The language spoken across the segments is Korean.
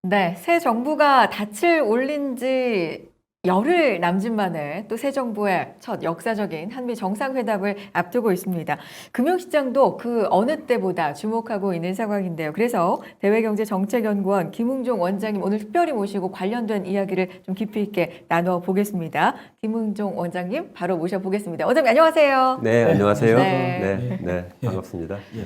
네, 새 정부가 닻을 올린 지 열흘 남짓 만에 또 새 정부의 첫 역사적인 한미 정상회담을 앞두고 있습니다. 금융시장도 그 어느 때보다 주목하고 있는 상황인데요. 그래서 대외경제정책연구원 김웅종 원장님 오늘 특별히 모시고 관련된 이야기를 좀 깊이 있게 나눠보겠습니다. 김웅종 원장님 바로 모셔보겠습니다. 원장님 안녕하세요. 네, 안녕하세요. 네. 네, 반갑습니다. 예.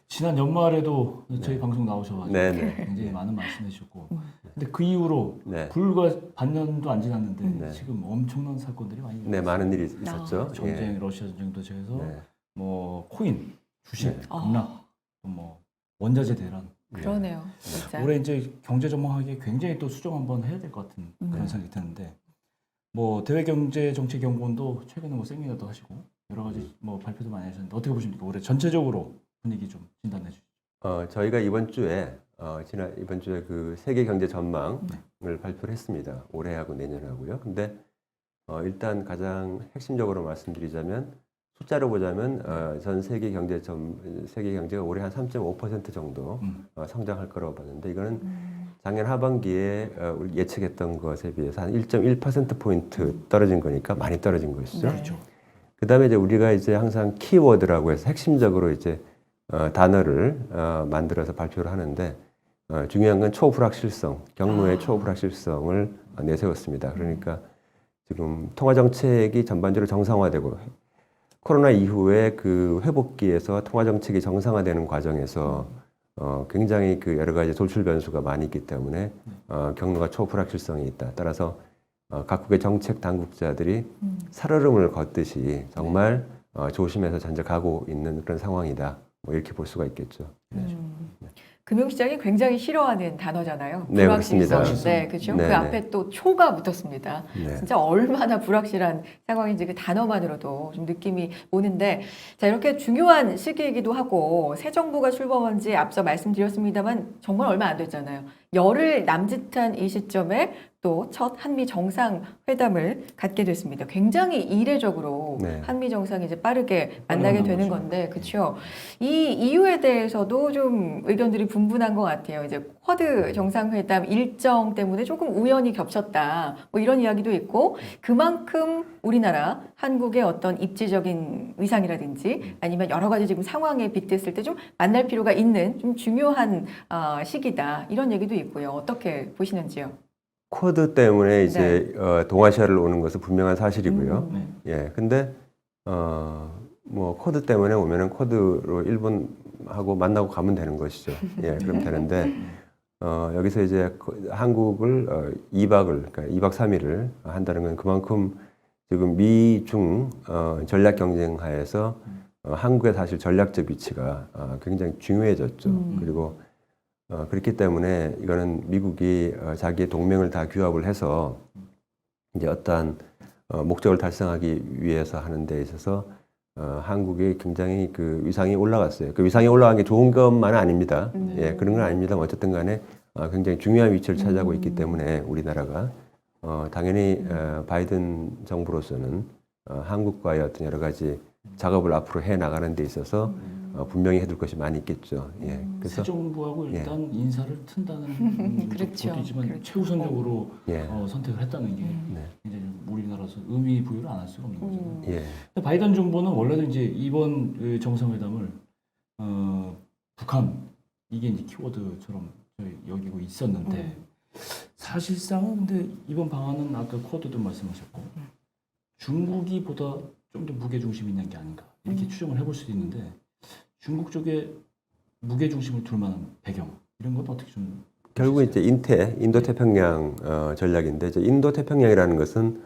지난 연말에도 저희 방송 나오셔가지고 네, 네. 굉장히 많은 말씀해 주셨고, 근데 그 이후로 네. 불과 반년도 안 지났는데 네. 지금 엄청난 사건들이 많이 네, 일어났어요. 많은 일이 있었죠. 전쟁, 러시아 전쟁도 제해서 네. 뭐 코인, 주식, 네. 급락, 또 뭐 원자재 대란. 그러네요. 진짜. 올해 이제 경제 전망하기에 굉장히 또 수정 한번 해야 될 것 같은 그런 네. 생각이 드는데, 뭐 대외경제정책연구원도 최근에 뭐 세미나도 하시고 여러 가지 뭐 발표도 많이 하셨는데 어떻게 보십니까? 올해 전체적으로 분위기 좀 진단해 주시죠. 저희가 이번 주에 그 세계 경제 전망을 발표를 했습니다. 올해하고 내년하고요. 근데 일단 가장 핵심적으로 말씀드리자면 숫자로 보자면 전 세계 경제가 올해 한 3.5% 정도 성장할 거라고 봤는데 이거는 작년 하반기에 우리 예측했던 것에 비해서 한 1.1%포인트 떨어진 거니까 많이 떨어진 것이죠. 네. 그렇죠. 그 다음에 이제 우리가 이제 항상 키워드라고 해서 핵심적으로 이제 단어를 만들어서 발표를 하는데 중요한 건 초불확실성, 경로의 초불확실성을 내세웠습니다. 그러니까 지금 통화 정책이 전반적으로 정상화되고 코로나 이후에 그 회복기에서 통화 정책이 정상화되는 과정에서 굉장히 그 여러 가지 돌출 변수가 많이 있기 때문에 경로가 초불확실성이 있다. 따라서 각국의 정책 당국자들이 살얼음을 걷듯이 정말 조심해서 전적하고 있는 그런 상황이다. 뭐 이렇게 볼 수가 있겠죠. 금융시장이 굉장히 싫어하는 단어잖아요. 네, 그렇습니다. 불확실성. 네, 그렇죠. 네, 그 네. 앞에 또 초가 붙었습니다. 네. 진짜 얼마나 불확실한 상황인지 그 단어만으로도 좀 느낌이 오는데, 자, 이렇게 중요한 시기이기도 하고 새 정부가 출범한 지 앞서 말씀드렸습니다만 정말 얼마 안 됐잖아요. 열흘 남짓한 이 시점에 또 첫 한미 정상회담을 갖게 됐습니다. 굉장히 이례적으로 네. 한미 정상이 이제 빠르게 만나게 만난 되는 거죠. 건데, 그렇죠. 이 이유에 대해서도 좀 의견들이 분분한 것 같아요. 이제 쿼드 정상회담 일정 때문에 조금 우연히 겹쳤다. 뭐 이런 이야기도 있고, 그만큼 우리나라, 한국의 어떤 입지적인 위상이라든지 아니면 여러 가지 지금 상황에 빗댔을 때 좀 만날 필요가 있는 좀 중요한 시기다. 이런 얘기도 있고요. 어떻게 보시는지요? 쿼드 때문에 이제 동아시아를 오는 것은 분명한 사실이고요. 네. 예, 근데 뭐 쿼드 때문에 오면은 쿼드로 일본하고 만나고 가면 되는 것이죠. 예, 그럼 되는데 여기서 이제 한국을 2박 3일을 한다는 건 그만큼 지금 미중 전략 경쟁하에서 한국의 사실 전략적 위치가 굉장히 중요해졌죠. 그리고 그렇기 때문에 이거는 미국이 자기의 동맹을 다 규합을 해서 이제 어떠한 목적을 달성하기 위해서 하는 데 있어서 한국이 굉장히 그 위상이 올라갔어요. 그 위상이 올라간 게 좋은 것만은 아닙니다. 예, 그런 건 아닙니다. 어쨌든 간에 굉장히 중요한 위치를 차지하고 있기 때문에 우리나라가 당연히 바이든 정부로서는 한국과의 어떤 여러 가지 작업을 앞으로 해 나가는 데 있어서 분명히 해둘 것이 많이 있겠죠. 예, 그래서 새 정부하고 일단 인사를 튼다는 그렇죠. 것도 있지만 그렇죠. 최우선적으로 예, 선택을 했다는 게 네, 굉장히 우리나라로서 의미 부여를 안 할 수가 없는 거죠. 예, 근데 바이든 정부는 원래도 이제 이번 그 정상회담을 북한 이게 이제 키워드처럼 저희 여기고 있었는데 사실상은 근데 이번 방안은 아까 쿼드도 말씀하셨고 중국이 보다 좀 더 무게 중심이 있는 게 아닌가 이렇게 추정을 해볼 수도 있는데 중국 쪽에 무게 중심을 둘 만한 배경 이런 건 어떻게 좀 결국 이제 인도태평양 전략인데 이제 인도태평양이라는 것은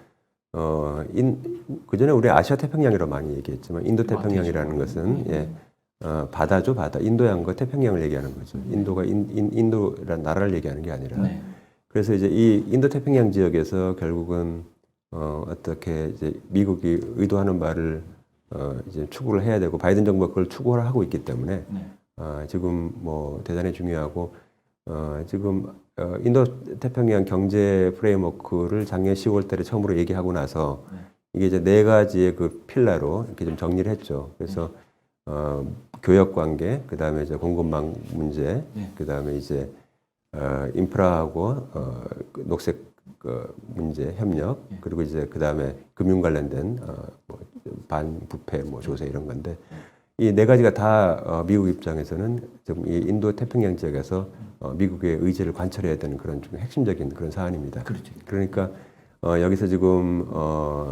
그전에 우리 아시아태평양이라고 많이 얘기했지만 인도태평양이라는 것은 예, 바다죠, 바다. 인도양과 태평양을 얘기하는 거죠. 인도가 인도라는 나라를 얘기하는 게 아니라. 네. 그래서 이제 이 인도태평양 지역에서 결국은 어떻게 이제 미국이 의도하는 바를 이제 추구를 해야 되고 바이든 정부가 그걸 추구를 하고 있기 때문에 네. 지금 뭐 대단히 중요하고 지금 인도 태평양 경제 프레임워크를 작년 10월 달에 처음으로 얘기하고 나서 이게 이제 네 가지의 그 필라로 이렇게 좀 정리를 했죠. 그래서 교역 관계, 그다음에 이제 공급망 문제, 네. 그다음에 이제 인프라하고 그 녹색 문제 협력 그리고 이제 그 다음에 금융 관련된 뭐 반부패 뭐 조세 이런 건데 이 네 가지가 다 미국 입장에서는 좀 이 인도 태평양 지역에서 미국의 의지를 관철해야 되는 그런 좀 핵심적인 그런 사안입니다. 그렇죠. 그러니까 여기서 지금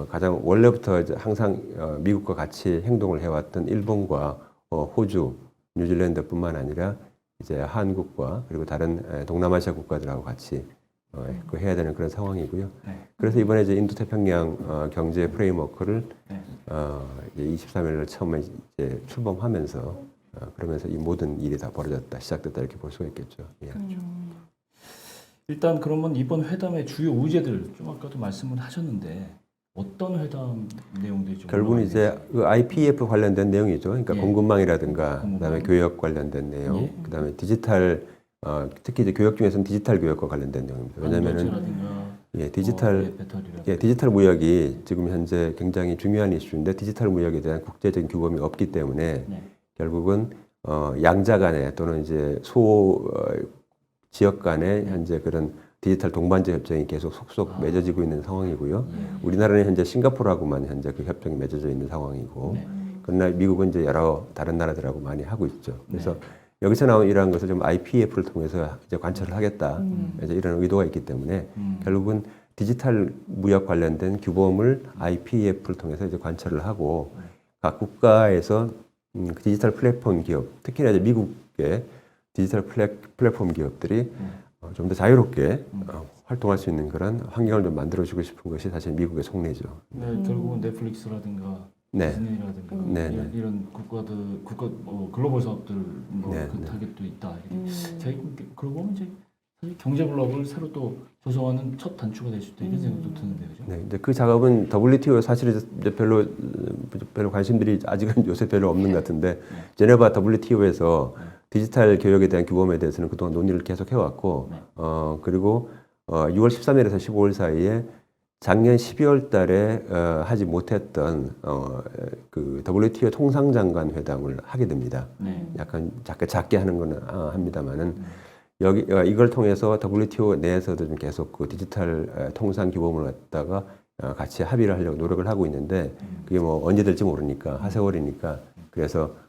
가장 원래부터 이제 항상 미국과 같이 행동을 해왔던 일본과 호주, 뉴질랜드뿐만 아니라 이제 한국과 그리고 다른 동남아시아 국가들하고 같이 그 해야 되는 그런 상황이고요. 네. 그래서 이번에 이제 인도 태평양 경제 프레임워크를 네. 이제 23일을 처음에 이제 출범하면서 그러면서 이 모든 일이 다 벌어졌다, 시작됐다 이렇게 볼 수가 있겠죠. 예. 일단 그러면 이번 회담의 주요 의제들 좀 아까도 말씀을 하셨는데 어떤 회담 내용들이 좀 결국은 올라가 이제 그 IPEF 관련된 내용이죠. 그러니까 예. 공급망이라든가 공급망. 그다음에 교역 관련된 내용, 예. 그다음에 디지털 특히 이제 교역 중에서는 디지털 교역과 관련된 내용입니다. 왜냐하면은 디지털 무역이 지금 현재 굉장히 중요한 이슈인데 디지털 무역에 대한 국제적인 규범이 없기 때문에 네. 결국은 양자 간에 또는 이제 소 지역 간에 현재 그런 디지털 동반자 협정이 계속 속속 맺어지고 있는 상황이고요. 우리나라는 현재 싱가포르하고만 현재 그 협정이 맺어져 있는 상황이고, 네. 그러나 미국은 이제 여러 다른 나라들하고 많이 하고 있죠. 그래서 네. 여기서 나온 이러한 것을 좀 IPEF를 통해서 이제 관철을 하겠다. 이제 이런 의도가 있기 때문에 결국은 디지털 무역 관련된 규범을 IPEF를 통해서 이제 관철을 하고 각 국가에서 그 디지털 플랫폼 기업, 특히나 이제 미국의 디지털 플랫폼 기업들이 좀 더 자유롭게 활동할 수 있는 그런 환경을 좀 만들어주고 싶은 것이 사실 미국의 속내죠. 네, 결국은 넷플릭스라든가 네. 디즈니라든가 네. 이런 글로벌 사업들 네, 그 네. 타겟도 있다. 제가 그러고 보면 이제 사실 경제 블록을 새로 또 조성하는 첫 단추가 될 수도 있는 생각도 드는데요. 그죠? 네, 이제 그 작업은 WTO 사실 이제 별로 관심들이 아직은 요새 별로 없는 것 같은데 제네바 WTO에서 디지털 교역에 대한 규범에 대해서는 그동안 논의를 계속 해왔고 그리고 6월 13일에서 15일 사이에 작년 12월 달에 하지 못했던 그 WTO 통상장관 회담을 하게 됩니다. 네. 약간 작게 하는 거는 합니다만은 여기 이걸 통해서 WTO 내에서도 좀 계속 그 디지털 통상 규범을 갖다가 같이 합의를 하려고 노력을 하고 있는데 그게 뭐 언제 될지 모르니까 하세월이니까 그래서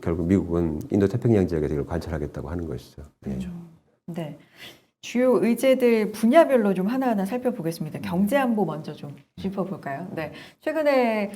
결국 미국은 인도 태평양 지역에서 이걸 관철하겠다고 하는 것이죠. 네. 네. 주요 의제들 분야별로 좀 하나하나 살펴보겠습니다. 경제 안보 먼저 좀 짚어볼까요? 네. 최근에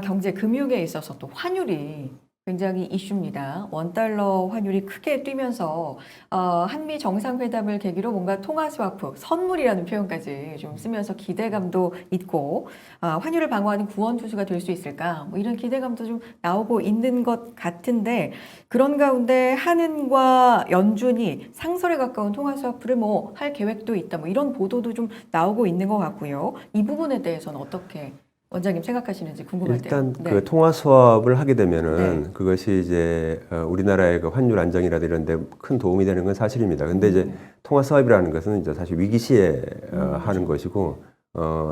경제 금융에 있어서 또 환율이 굉장히 이슈입니다. 원달러 환율이 크게 뛰면서 한미 정상회담을 계기로 뭔가 통화 스와프, 선물이라는 표현까지 좀 쓰면서 기대감도 있고 환율을 방어하는 구원 투수가 될 수 있을까? 뭐 이런 기대감도 좀 나오고 있는 것 같은데 그런 가운데 한은과 연준이 상설에 가까운 통화 스와프를 뭐 할 계획도 있다. 뭐 이런 보도도 좀 나오고 있는 것 같고요. 이 부분에 대해서는 어떻게 원장님 생각하시는지 궁금한데요. 일단 네. 그 통화 수업을 하게 되면은 네. 그것이 이제 우리나라의 그 환율 안정이라든지 이런 데 큰 도움이 되는 건 사실입니다. 근데 이제 통화 수업이라는 것은 이제 사실 위기 시에 하는 것이고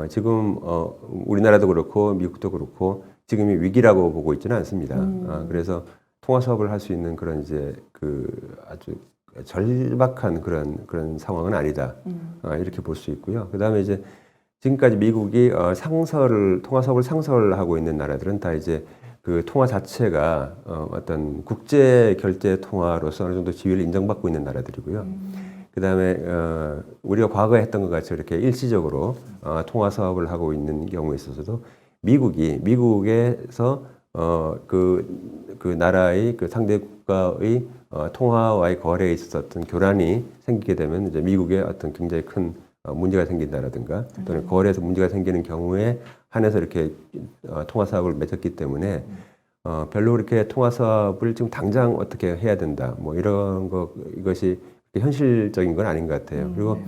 지금 우리나라도 그렇고 미국도 그렇고 지금이 위기라고 보고 있지는 않습니다. 그래서 통화 수업을 할 수 있는 그런 이제 그 아주 절박한 그런 상황은 아니다. 이렇게 볼 수 있고요. 그다음에 이제 지금까지 미국이 통화 수업을 상설하고 있는 나라들은 다 이제 그 통화 자체가 어떤 국제 결제 통화로서 어느 정도 지위를 인정받고 있는 나라들이고요. 그다음에 우리가 과거에 했던 것 같이 이렇게 일시적으로 통화 사업을 하고 있는 경우에 있어서도 미국에서 그 나라의 그 상대 국가의 통화와의 거래에 있었던 교란이 생기게 되면 이제 미국의 어떤 굉장히 큰 문제가 생긴다라든가 또는 거래에서 문제가 생기는 경우에 한해서 이렇게 통화 사업을 맺었기 때문에 별로 이렇게 통화 사업을 지금 당장 어떻게 해야 된다 뭐 이런 이것이 현실적인 건 아닌 것 같아요. 그리고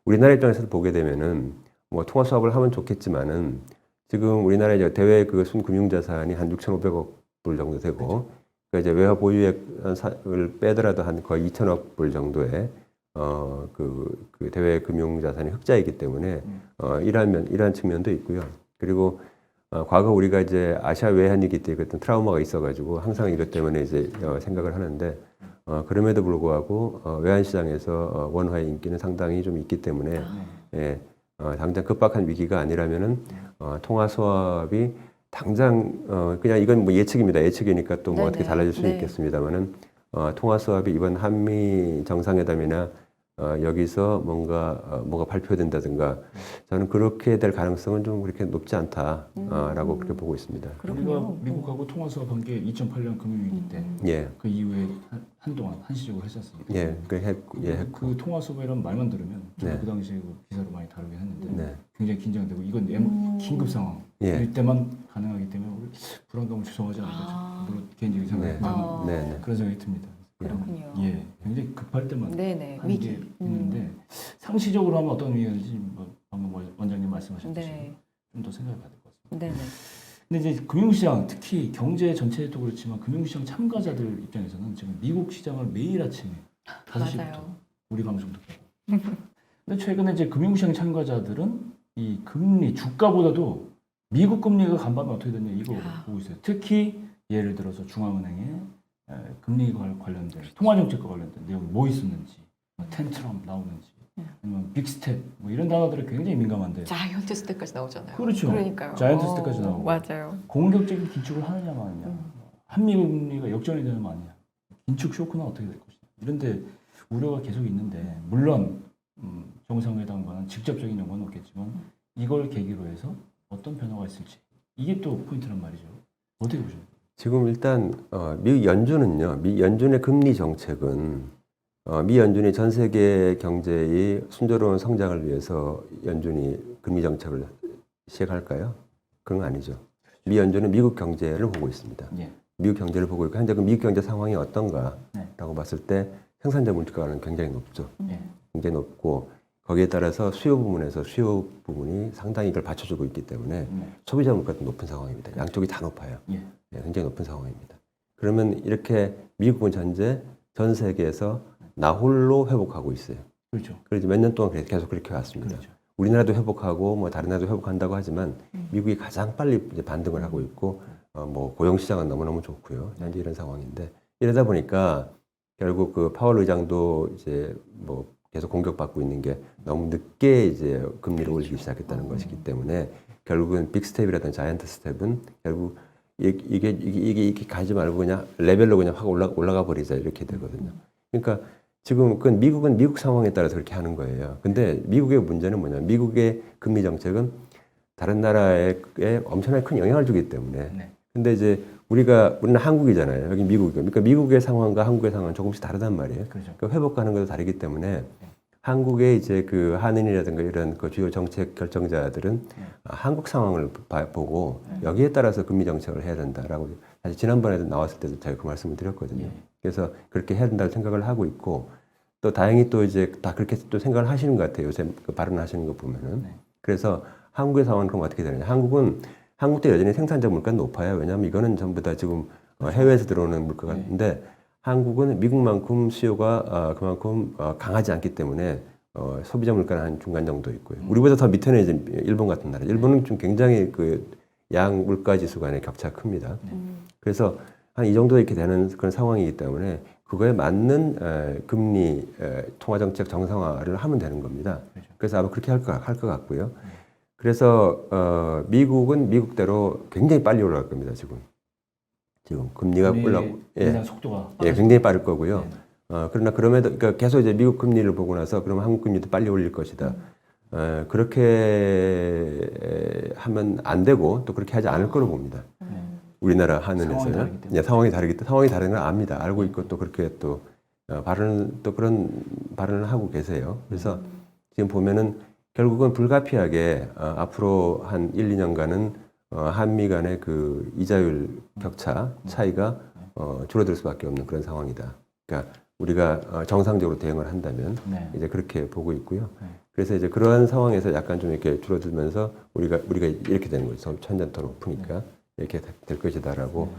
우리나라 입장에서 보게 되면은 뭐 통화 사업을 하면 좋겠지만은 지금 우리나라 이제 대외 그 순금융자산이 한 6,500억 불 정도 되고 그러니까 이제 외화 보유액을 빼더라도 한 거의 2,000억 불 정도의 그 대외 금융자산이 흑자이기 때문에 이러한 측면도 있고요. 그리고 과거 우리가 이제 아시아 외환위기 때 어떤 트라우마가 있어가지고 항상 이것 때문에 이제 생각을 하는데 그럼에도 불구하고 외환시장에서 원화의 인기는 상당히 좀 있기 때문에 예, 당장 급박한 위기가 아니라면은 통화 수합이 당장 그냥 이건 뭐 예측입니다. 예측이니까 또 뭐 어떻게 네네. 달라질 수는 네. 있겠습니다만은 통화 수합이 이번 한미 정상회담이나 여기서 뭔가 발표된다든가 저는 그렇게 될 가능성은 좀 그렇게 높지 않다라고 그렇게 보고 있습니다. 그렇군요. 우리가 미국하고 통화 수합한 게 2008년 금융위기 때 예, 그 이후에 한동안 한시적으로 했었습니다. 예, 했고. 그 통화 수합이라는 말만 들으면 저도 네. 그 당시에 그 기사로 많이 다루긴 했는데 네. 굉장히 긴장되고 이건 긴급 상황일 예. 때만 가능하기 때문에 우리 불안감을 조성하지 않는 거죠. 아. 물론 개인적인 생각이 네. 아. 네, 네. 그런 생각이 듭니다. 그렇군요. 예, 굉장히 급할 때만 네네. 하는 게 위기. 있는데 상시적으로 하면 어떤 의미가 있는지 뭐 방금 원장님 말씀하셨듯이 네. 좀 더 생각해봐야 될 것 같습니다. 네네. 근데 이제 금융시장 특히 경제 전체도 그렇지만 금융시장 참가자들 입장에서는 지금 미국 시장을 매일 아침에 5시부터 맞아요. 우리 방송 듣고 근데 최근에 이제 금융시장 참가자들은 이 금리 주가보다도 미국 금리가 간밤에 어떻게 됐냐 이거 야. 보고 있어요. 특히 예를 들어서 중앙은행의 금리와 관련된 통화정책과 관련된 내용이 뭐 있었는지 뭐 텐트럼 나오는지 아니면 빅스텝 뭐 이런 단어들이 굉장히 민감한데 자이언트 스텝까지 나오잖아요. 그렇죠. 그러니까요. 자이언트 스텝까지 나오고. 맞아요. 공격적인 긴축을 하느냐 마느냐 한미 금리가 역전이 되느냐 마느냐 긴축 쇼크는 어떻게 될 것이냐 이런데 우려가 계속 있는데 물론 정상회담과는 직접적인 연관은 없겠지만 이걸 계기로 해서 어떤 변화가 있을지 이게 또 포인트란 말이죠. 어떻게 보십니까? 지금 일단 미 연준은요. 미 연준의 금리 정책은 미 연준이 전 세계 경제의 순조로운 성장을 위해서 연준이 금리 정책을 시행할까요? 그건 아니죠. 미 연준은 미국 경제를 보고 있습니다. 예. 미국 경제를 보고 있고 현재 그 미국 경제 상황이 어떤가라고 네. 봤을 때 생산자 물가는 굉장히 높죠. 예. 굉장히 높고 거기에 따라서 수요 부분이 상당히 이걸 받쳐주고 있기 때문에 소비자 물가도 높은 상황입니다. 양쪽이 다 높아요. 예. 네, 굉장히 높은 상황입니다. 그러면 이렇게 미국은 현재 전 세계에서 나홀로 회복하고 있어요. 그렇죠. 그래서 몇 년 동안 계속 그렇게 왔습니다. 그렇죠. 우리나라도 회복하고 뭐 다른 나라도 회복한다고 하지만 미국이 가장 빨리 이제 반등을 하고 있고 뭐 고용 시장은 너무너무 좋고요. 현재 이런 상황인데 이러다 보니까 결국 그 파월 의장도 이제 뭐 계속 공격받고 있는 게 너무 늦게 이제 금리를 올리기 시작했다는 것이기 때문에 결국은 빅 스텝이라든지 자이언트 스텝은 결국 이게 가지 말고 그냥 레벨로 그냥 확 올라가 버리자 이렇게 되거든요. 그러니까 지금 그건 미국은 미국 상황에 따라서 그렇게 하는 거예요. 근데 미국의 문제는 뭐냐면 미국의 금리 정책은 다른 나라에 엄청나게 큰 영향을 주기 때문에. 네. 근데 이제 우리는 한국이잖아요. 여기 미국이고. 그러니까 미국의 상황과 한국의 상황은 조금씩 다르단 말이에요. 그렇죠. 그러니까 회복하는 것도 다르기 때문에 한국의 이제 그 한인이라든가 이런 그 주요 정책 결정자들은 한국 상황을 보고 여기에 따라서 금리 정책을 해야 된다라고 사실 지난번에도 나왔을 때도 제가 그 말씀을 드렸거든요. 예. 그래서 그렇게 해야 된다고 생각을 하고 있고 또 다행히 또 이제 다 그렇게 또 생각을 하시는 것 같아요. 요새 그 발언하시는 거 보면은. 네. 그래서 한국의 상황은 그럼 어떻게 되느냐. 한국도 여전히 생산자 물가는 높아요. 왜냐하면 이거는 전부 다 지금 해외에서 들어오는 물가인데 한국은 미국만큼 수요가 그만큼 강하지 않기 때문에 소비자 물가는 한 중간 정도 있고요. 우리보다 더 밑에는 이제 일본 같은 나라. 일본은 좀 굉장히 그 양 물가 지수 간의 격차가 큽니다. 그래서 한 이 정도 이렇게 되는 그런 상황이기 때문에 그거에 맞는 금리 통화 정책 정상화를 하면 되는 겁니다. 그래서 아마 그렇게 할 것 같고요. 그래서 미국은 미국대로 굉장히 빨리 올라갈 겁니다. 지금 금리가 올라오고 인상 속도가 굉장히 빠를 거고요. 네. 그러나 그러니까 계속 이제 미국 금리를 보고 나서 그러면 한국 금리도 빨리 올릴 것이다. 그렇게 하면 안 되고 또 그렇게 하지 않을 거로 봅니다. 우리나라 한은에서요. 상황이 다르기 때문에 상황이 다른 걸 압니다. 알고 있고 또 그렇게 또 그런 발언을 하고 계세요. 그래서 지금 보면은 결국은 불가피하게 앞으로 한 1, 2년간은 한미 간의 그 이자율 격차 차이가 줄어들 수밖에 없는 그런 상황이다. 그러니까 우리가 정상적으로 대응을 한다면 이제 그렇게 보고 있고요. 그래서 이제 그러한 상황에서 약간 좀 이렇게 줄어들면서 우리가 이렇게 되는 거죠. 천장 더 높으니까 이렇게 될 것이다라고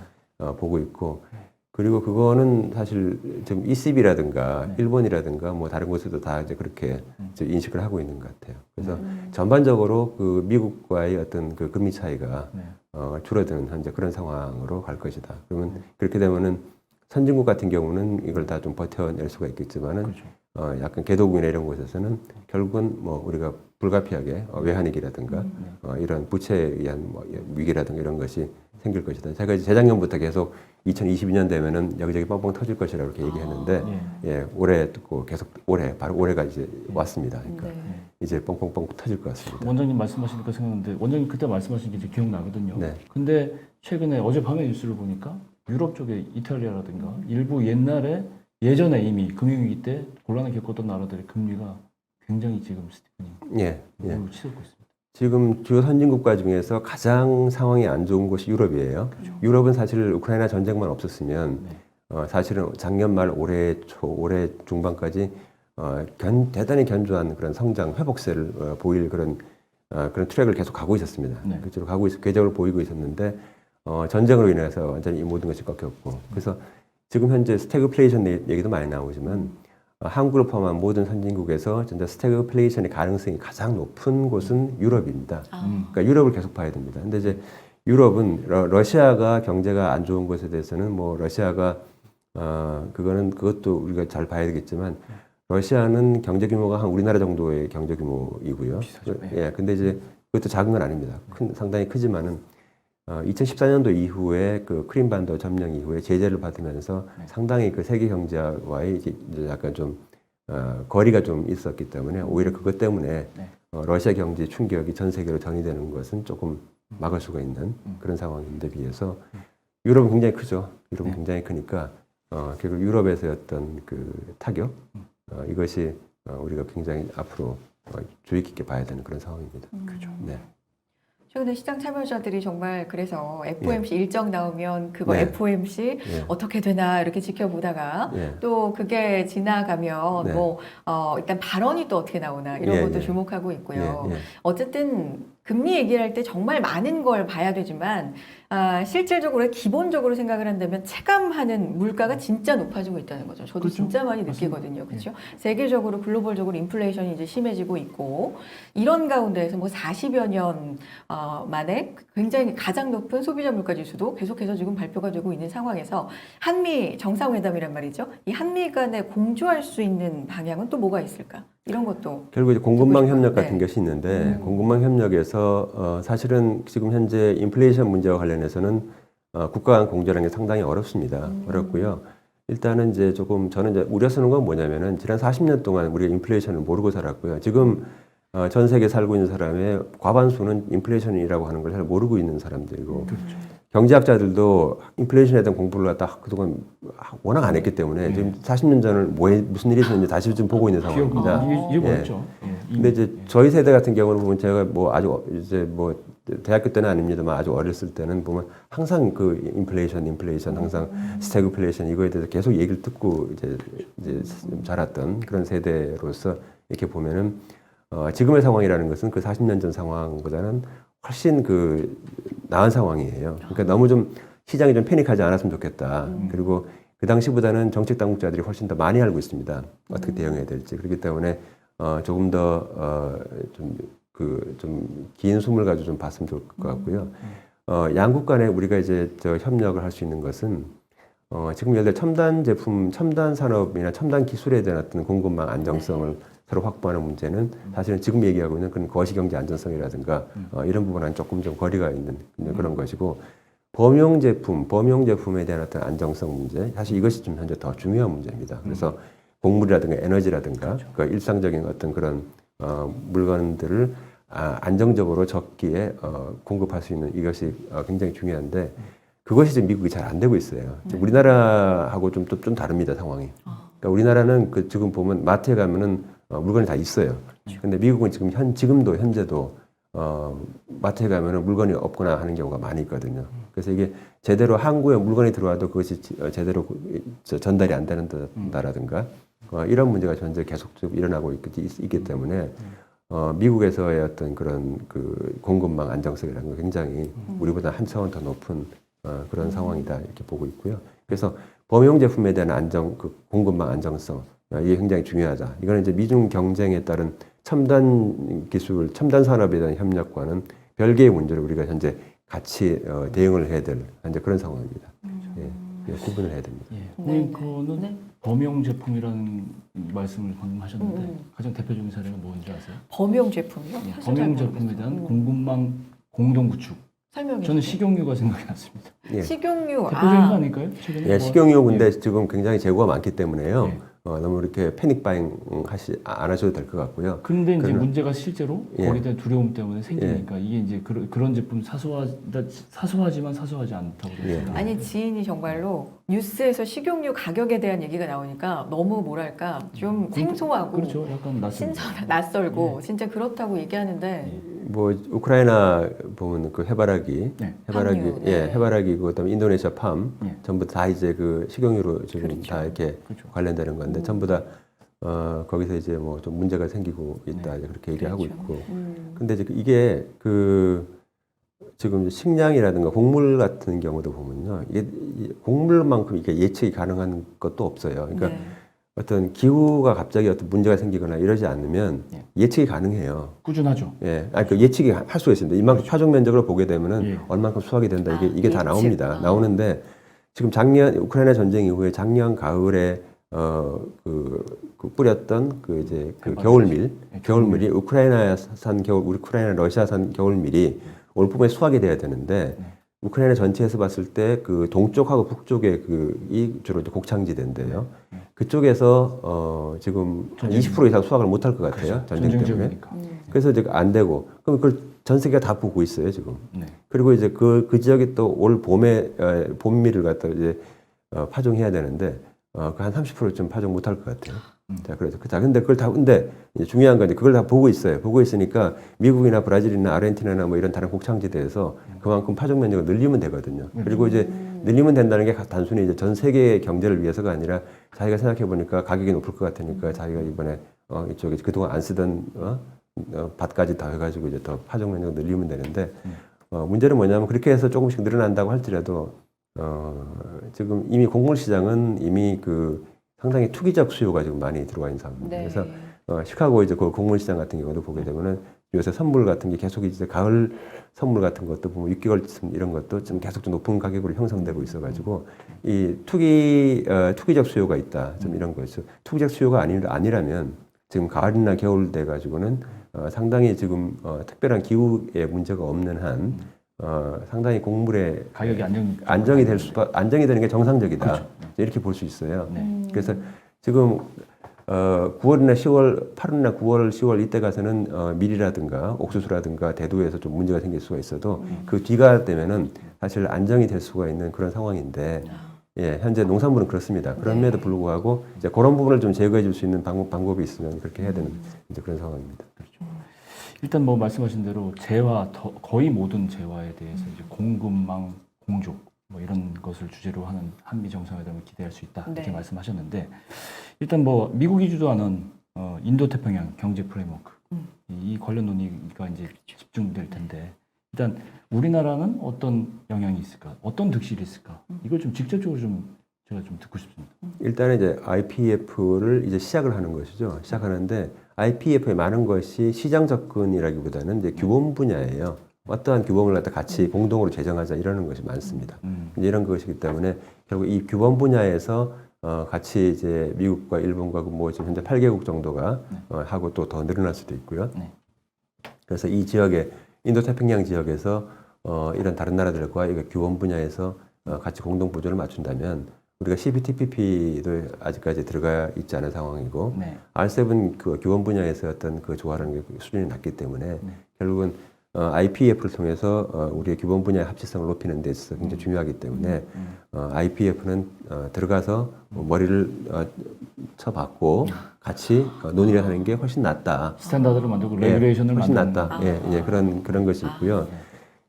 보고 있고 그리고 그거는 사실 지금 ECB라든가 일본이라든가 뭐 다른 곳에도 다 이제 그렇게 이제 인식을 하고 있는 것 같아요. 그래서 전반적으로 그 미국과의 어떤 그 금리 차이가 줄어드는 현재 그런 상황으로 갈 것이다. 그러면 그렇게 되면은 선진국 같은 경우는 이걸 다 좀 버텨낼 수가 있겠지만은 그렇죠. 약간 개도국이나 이런 곳에서는 결국은 뭐 우리가 불가피하게 외환위기라든가 이런 부채에 의한 뭐 위기라든가 이런 것이 생길 것이다. 제가 이제 재작년부터 계속 2022년 되면은 여기저기 뻥뻥 터질 것이라고 이렇게 얘기했는데 예, 올해 듣고 계속 바로 올해가 이제 왔습니다. 그러니까 네. 이제 뻥뻥뻥 터질 것 같습니다. 원장님 말씀하시니까 생각났는데 원장님 그때 말씀하신 게 이제 기억나거든요. 네. 근데 최근에 어젯밤에 뉴스를 보니까 유럽 쪽에 이탈리아라든가 일부 예전에 이미 금융위기 때 곤란을 겪었던 나라들의 금리가 굉장히 지금 스티프닝 예, 예. 치닫고 있습니다. 지금 주요 선진국가 중에서 가장 상황이 안 좋은 곳이 유럽이에요. 유럽은 사실 우크라이나 전쟁만 없었으면 사실은 작년 말 올해 초, 올해 중반까지 대단히 견조한 그런 성장 회복세를 보일 그런 트랙을 계속 가고 있었습니다. 네. 그쪽으로 궤적을 보이고 있었는데 전쟁으로 인해서 완전히 이 모든 것이 꺾였고 그래서 지금 현재 스태그플레이션 얘기도 많이 나오지만 한국을 포함한 모든 선진국에서 진짜 스태그플레이션의 가능성이 가장 높은 곳은 유럽입니다. 그러니까 유럽을 계속 봐야 됩니다. 근데 이제 유럽은 러시아가 경제가 안 좋은 것에 대해서는 뭐 러시아가 그것도 우리가 잘 봐야 되겠지만 러시아는 경제 규모가 한 우리나라 정도의 경제 규모이고요. 비슷하죠. 예, 근데 이제 그것도 작은 건 아닙니다. 상당히 크지만은 2014년도 이후에 그 크림반도 점령 이후에 제재를 받으면서 상당히 그 세계 경제와의 이제 약간 좀 거리가 좀 있었기 때문에 오히려 그것 때문에 러시아 경제 충격이 전 세계로 전이되는 것은 조금 막을 수가 있는 그런 상황인데 비해서 유럽은 굉장히 크죠. 유럽은 굉장히 크니까 결국 유럽에서의 어떤 그 타격 이것이 우리가 굉장히 앞으로 주의 깊게 봐야 되는 그런 상황입니다. 그렇죠. 네. 최근에 시장 참여자들이 정말 그래서 FOMC 일정 나오면 그거 네. FOMC 예. 어떻게 되나 이렇게 지켜보다가 예. 또 그게 지나가면 네. 뭐 일단 발언이 또 어떻게 나오나 이런 예, 것도 예. 주목하고 있고요. 예, 예. 어쨌든 금리 얘기를 할 때 정말 많은 걸 봐야 되지만 실질적으로 기본적으로 생각을 한다면 체감하는 물가가 진짜 높아지고 있다는 거죠. 저도 그렇죠. 진짜 많이 맞습니다. 느끼거든요. 그렇죠? 세계적으로 글로벌적으로 인플레이션이 이제 심해지고 있고 이런 가운데에서 뭐 40여 년 만에 굉장히 가장 높은 소비자 물가 지수도 계속해서 지금 발표가 되고 있는 상황에서 한미 정상회담이란 말이죠. 이 한미 간에 공조할 수 있는 방향은 또 뭐가 있을까? 이런 것도 결국 이제 공급망 듣고 협력 싶어요. 같은 네. 것이 있는데 공급망 협력에서 사실은 지금 현재 인플레이션 문제와 관련해서는 국가 간 공조라는 게 상당히 어렵습니다. 어렵고요. 일단은 이제 조금 저는 이제 우려스러운 건 뭐냐면은 지난 40년 동안 우리가 인플레이션을 모르고 살았고요. 지금 전 세계 살고 있는 사람의 과반수는 인플레이션이라고 하는 걸 잘 모르고 있는 사람들이고 경제학자들도 인플레이션에 대한 공부를 갖다 그동안 워낙 안 했기 때문에 지금 40년 전을 무슨 일이 있었는지 다시 좀 보고 있는 상황입니다. 잊어버렸죠. 근데 이제 저희 세대 같은 경우는 보면 제가 뭐 아주 이제 뭐 대학교 때는 아닙니다만 아주 어렸을 때는 보면 항상 그 인플레이션 항상 스태그플레이션 이거에 대해서 계속 얘기를 듣고 이제 자랐던 그런 세대로서 이렇게 보면은 지금의 상황이라는 것은 그 40년 전 상황보다는 훨씬 그 나은 상황이에요. 그러니까 너무 좀 시장이 좀 패닉하지 않았으면 좋겠다. 그리고 그 당시보다는 정책 당국자들이 훨씬 더 많이 알고 있습니다. 어떻게 대응해야 될지. 그렇기 때문에 조금 더 좀 긴 숨을 가지고 좀 봤으면 좋을 것 같고요. 양국 간에 우리가 이제 협력을 할 수 있는 것은 지금 예를 들어 첨단 제품, 첨단 산업이나 첨단 기술에 대한 어떤 공급망 안정성을 서로 확보하는 문제는 사실은 지금 얘기하고 있는 그런 거시경제 안전성이라든가 이런 부분은 조금 좀 거리가 있는 그런 것이고 범용 제품에 대한 어떤 안정성 문제 사실 이것이 좀 현재 더 중요한 문제입니다. 그래서 곡물이라든가 에너지라든가 그 일상적인 어떤 그런 물건들을 안정적으로 적기에 공급할 수 있는 이것이 굉장히 중요한데 그것이 지금 미국이 잘 안 되고 있어요. 우리나라하고 좀 다릅니다 상황이. 그러니까 우리나라는 지금 보면 마트에 가면은 물건이 다 있어요. 근데 미국은 지금도 현재도 마트에 가면은 물건이 없거나 하는 경우가 많이 있거든요. 그래서 이게 제대로 한국에 물건이 들어와도 그것이 제대로 전달이 안 된다라든가 이런 문제가 현재 계속 일어나고 있기 때문에 미국에서의 어떤 그런 그 공급망 안정성이라는 건 굉장히 우리보다 한 차원 더 높은 그런 상황이다 이렇게 보고 있고요. 그래서 범용 제품에 대한 공급망 안정성 이게 굉장히 중요하다. 이거는 이제 미중 경쟁에 따른 첨단 기술, 첨단 산업에 대한 협력과는 별개의 문제를 우리가 현재 같이 대응을 해야 될 현재 그런 상황입니다. 예. 예, 구분을 해야 됩니다. 예. 네, 그거는 네. 범용 제품이라는 말씀을 방금 하셨는데 음. 가장 대표적인 사례는 뭔지 아세요? 범용 제품이요? 예, 사실 잘 범용 제품에 대한 모르겠어요. 공급망 공동 구축. 설명해 저는 주세요. 식용유가 생각이 났습니다. 예. 식용유. 대표적인 거 아닐까요? 최근에 예, 뭐- 식용유 근데 지금 굉장히 재고가 많기 때문에요. 예. 너무 이렇게 패닉 바잉 안 하셔도 될 것 같고요. 근데 이제 그러면- 문제가 실제로 예. 거기에 대한 두려움 때문에 생기니까 이게 이제 그런 제품 사소하지만 사소하지 않다고 예. 생각합니다. 아니 지인이 정말로 뉴스에서 식용유 가격에 대한 얘기가 나오니까 너무 뭐랄까 좀 생소하고 그렇죠. 약간 낯선. 낯설고 진짜 그렇다고 얘기하는데 뭐 우크라이나 보면 그 해바라기, 네. 해바라기, 팜유, 예, 네. 해바라기고 그다음에 인도네시아 팜 예. 전부 다 이제 그 식용유로 지금 그렇죠. 다 이렇게 그렇죠. 관련되는 건데 전부 다 거기서 이제 뭐 좀 문제가 생기고 있다 이제 그렇게 얘기하고 그렇죠. 있고. 근데 이제 이게 그 지금 이제 식량이라든가 곡물 같은 경우도 보면요, 이게 곡물만큼 이게 예측이 가능한 것도 없어요. 그러니까 네. 어떤 기후가 갑자기 어떤 문제가 생기거나 이러지 않으면 예. 예측이 가능해요. 꾸준하죠. 예, 아니 그 예측이 할 수가 있습니다. 이만큼 파종 면적을 보게 되면은 예. 얼만큼 수확이 된다 이게 아, 이게 다 예측. 나옵니다. 아. 나오는데 지금 작년 우크라이나 전쟁 이후에 작년 가을에 그 뿌렸던 그 이제 그 해바라기. 겨울밀, 예, 겨울밀이 우크라이나산 우크라이나 러시아산 겨울밀이 올 봄에 수확이 돼야 되는데 네. 우크라이나 전체에서 봤을 때 그 동쪽하고 북쪽의 이 주로 이제 곡창지대인데요. 네. 그쪽에서 지금 한 전쟁. 20% 이상 수확을 못 할 것 같아요. 그렇죠. 전쟁 때문에. 지역이니까. 그래서 이제 안 되고 그럼 그걸 전 세계가 다 보고 있어요 지금. 네. 그리고 이제 그 지역이 또 올 봄에 봄밀을 갖다가 이제 파종해야 되는데 그 한 30%좀 파종 못 할 것 같아요. 자, 그래서 자, 근데 그걸 다 근데 이제 중요한 건 이제 그걸 다 보고 있어요. 보고 있으니까 미국이나 브라질이나 아르헨티나나 뭐 이런 다른 곡창지대에서 그만큼 파종 면적을 늘리면 되거든요. 그리고 이제 늘리면 된다는 게 단순히 이제 전 세계의 경제를 위해서가 아니라 자기가 생각해 보니까 가격이 높을 것 같으니까 자기가 이번에 이쪽에 그동안 안 쓰던 밭까지 다 해가지고 이제 더 파종 면적을 늘리면 되는데 문제는 뭐냐면 그렇게 해서 조금씩 늘어난다고 할지라도 지금 이미 곡물 시장은 이미 그 상당히 투기적 수요가 지금 많이 들어와 있는 상황입니다. 네. 그래서 시카고 이제 그 곡물 시장 같은 경우도 보게 되면은 요새 선물 같은 게 계속 이제 가을 선물 같은 것도 보면 6개월쯤 이런 것도 좀 계속 좀 높은 가격으로 형성되고 있어가지고 이 투기적 수요가 있다. 좀 이런 거죠. 투기적 수요가 아니라면 지금 가을이나 겨울 돼 가지고는 상당히 지금 특별한 기후에 문제가 없는 한 상당히 곡물의 가격이 안정이 되는 게 정상적이다. 그렇죠. 이렇게 볼 수 있어요. 네. 그래서 지금 9월이나 10월, 8월이나 9월, 10월 이때 가서는 밀이라든가 옥수수라든가 대두에서 좀 문제가 생길 수가 있어도 그 뒤가 되면은 사실 안정이 될 수가 있는 그런 상황인데 예, 현재 농산물은 그렇습니다. 그럼에도 불구하고 이제 그런 부분을 좀 제거해 줄 수 있는 방법이 있으면 그렇게 해야 되는 이제 그런 상황입니다. 일단 뭐 말씀하신 대로 거의 모든 재화에 대해서 이제 공급망 공조 뭐 이런 것을 주제로 하는 한미 정상회담을 기대할 수 있다 이렇게 네. 말씀하셨는데 일단 뭐 미국이 주도하는 인도태평양 경제 프레임워크 이 관련 논의가 이제 집중될 텐데 일단 우리나라는 어떤 영향이 있을까, 어떤 득실이 있을까 이걸 좀 직접적으로 좀 제가 좀 듣고 싶습니다. 일단은 이제 IPF를 이제 시작을 하는 것이죠. 시작하는데 IPF의 많은 것이 시장 접근이라기보다는 이제 규범 분야예요. 어떠한 규범을 갖다 같이 공동으로 제정하자 이러는 것이 많습니다. 이제 이런 것이기 때문에 결국 이 규범 분야에서 같이 이제 미국과 일본과 뭐 지금 현재 8개국 정도가 하고 또 더 늘어날 수도 있고요. 네. 그래서 이 지역에 인도태평양 지역에서 이런 다른 나라들과 이 규범 분야에서 같이 공동 보조를 맞춘다면 우리가 CPTPP도 아직까지 들어가 있지 않은 상황이고 네. R7 그 규범 분야에서 어떤 그 조화라는 게 수준이 낮기 때문에 결국은 IPF를 통해서 우리의 규범 분야의 합치성을 높이는 데 있어서 굉장히 중요하기 때문에 IPF는 들어가서 머리를 쳐박고 같이 논의를 하는 게 훨씬 낫다. 스탠다드를 만들고 예, 레귤레이션을 훨씬 만드는 낫다. 예, 그런 것이 있고요.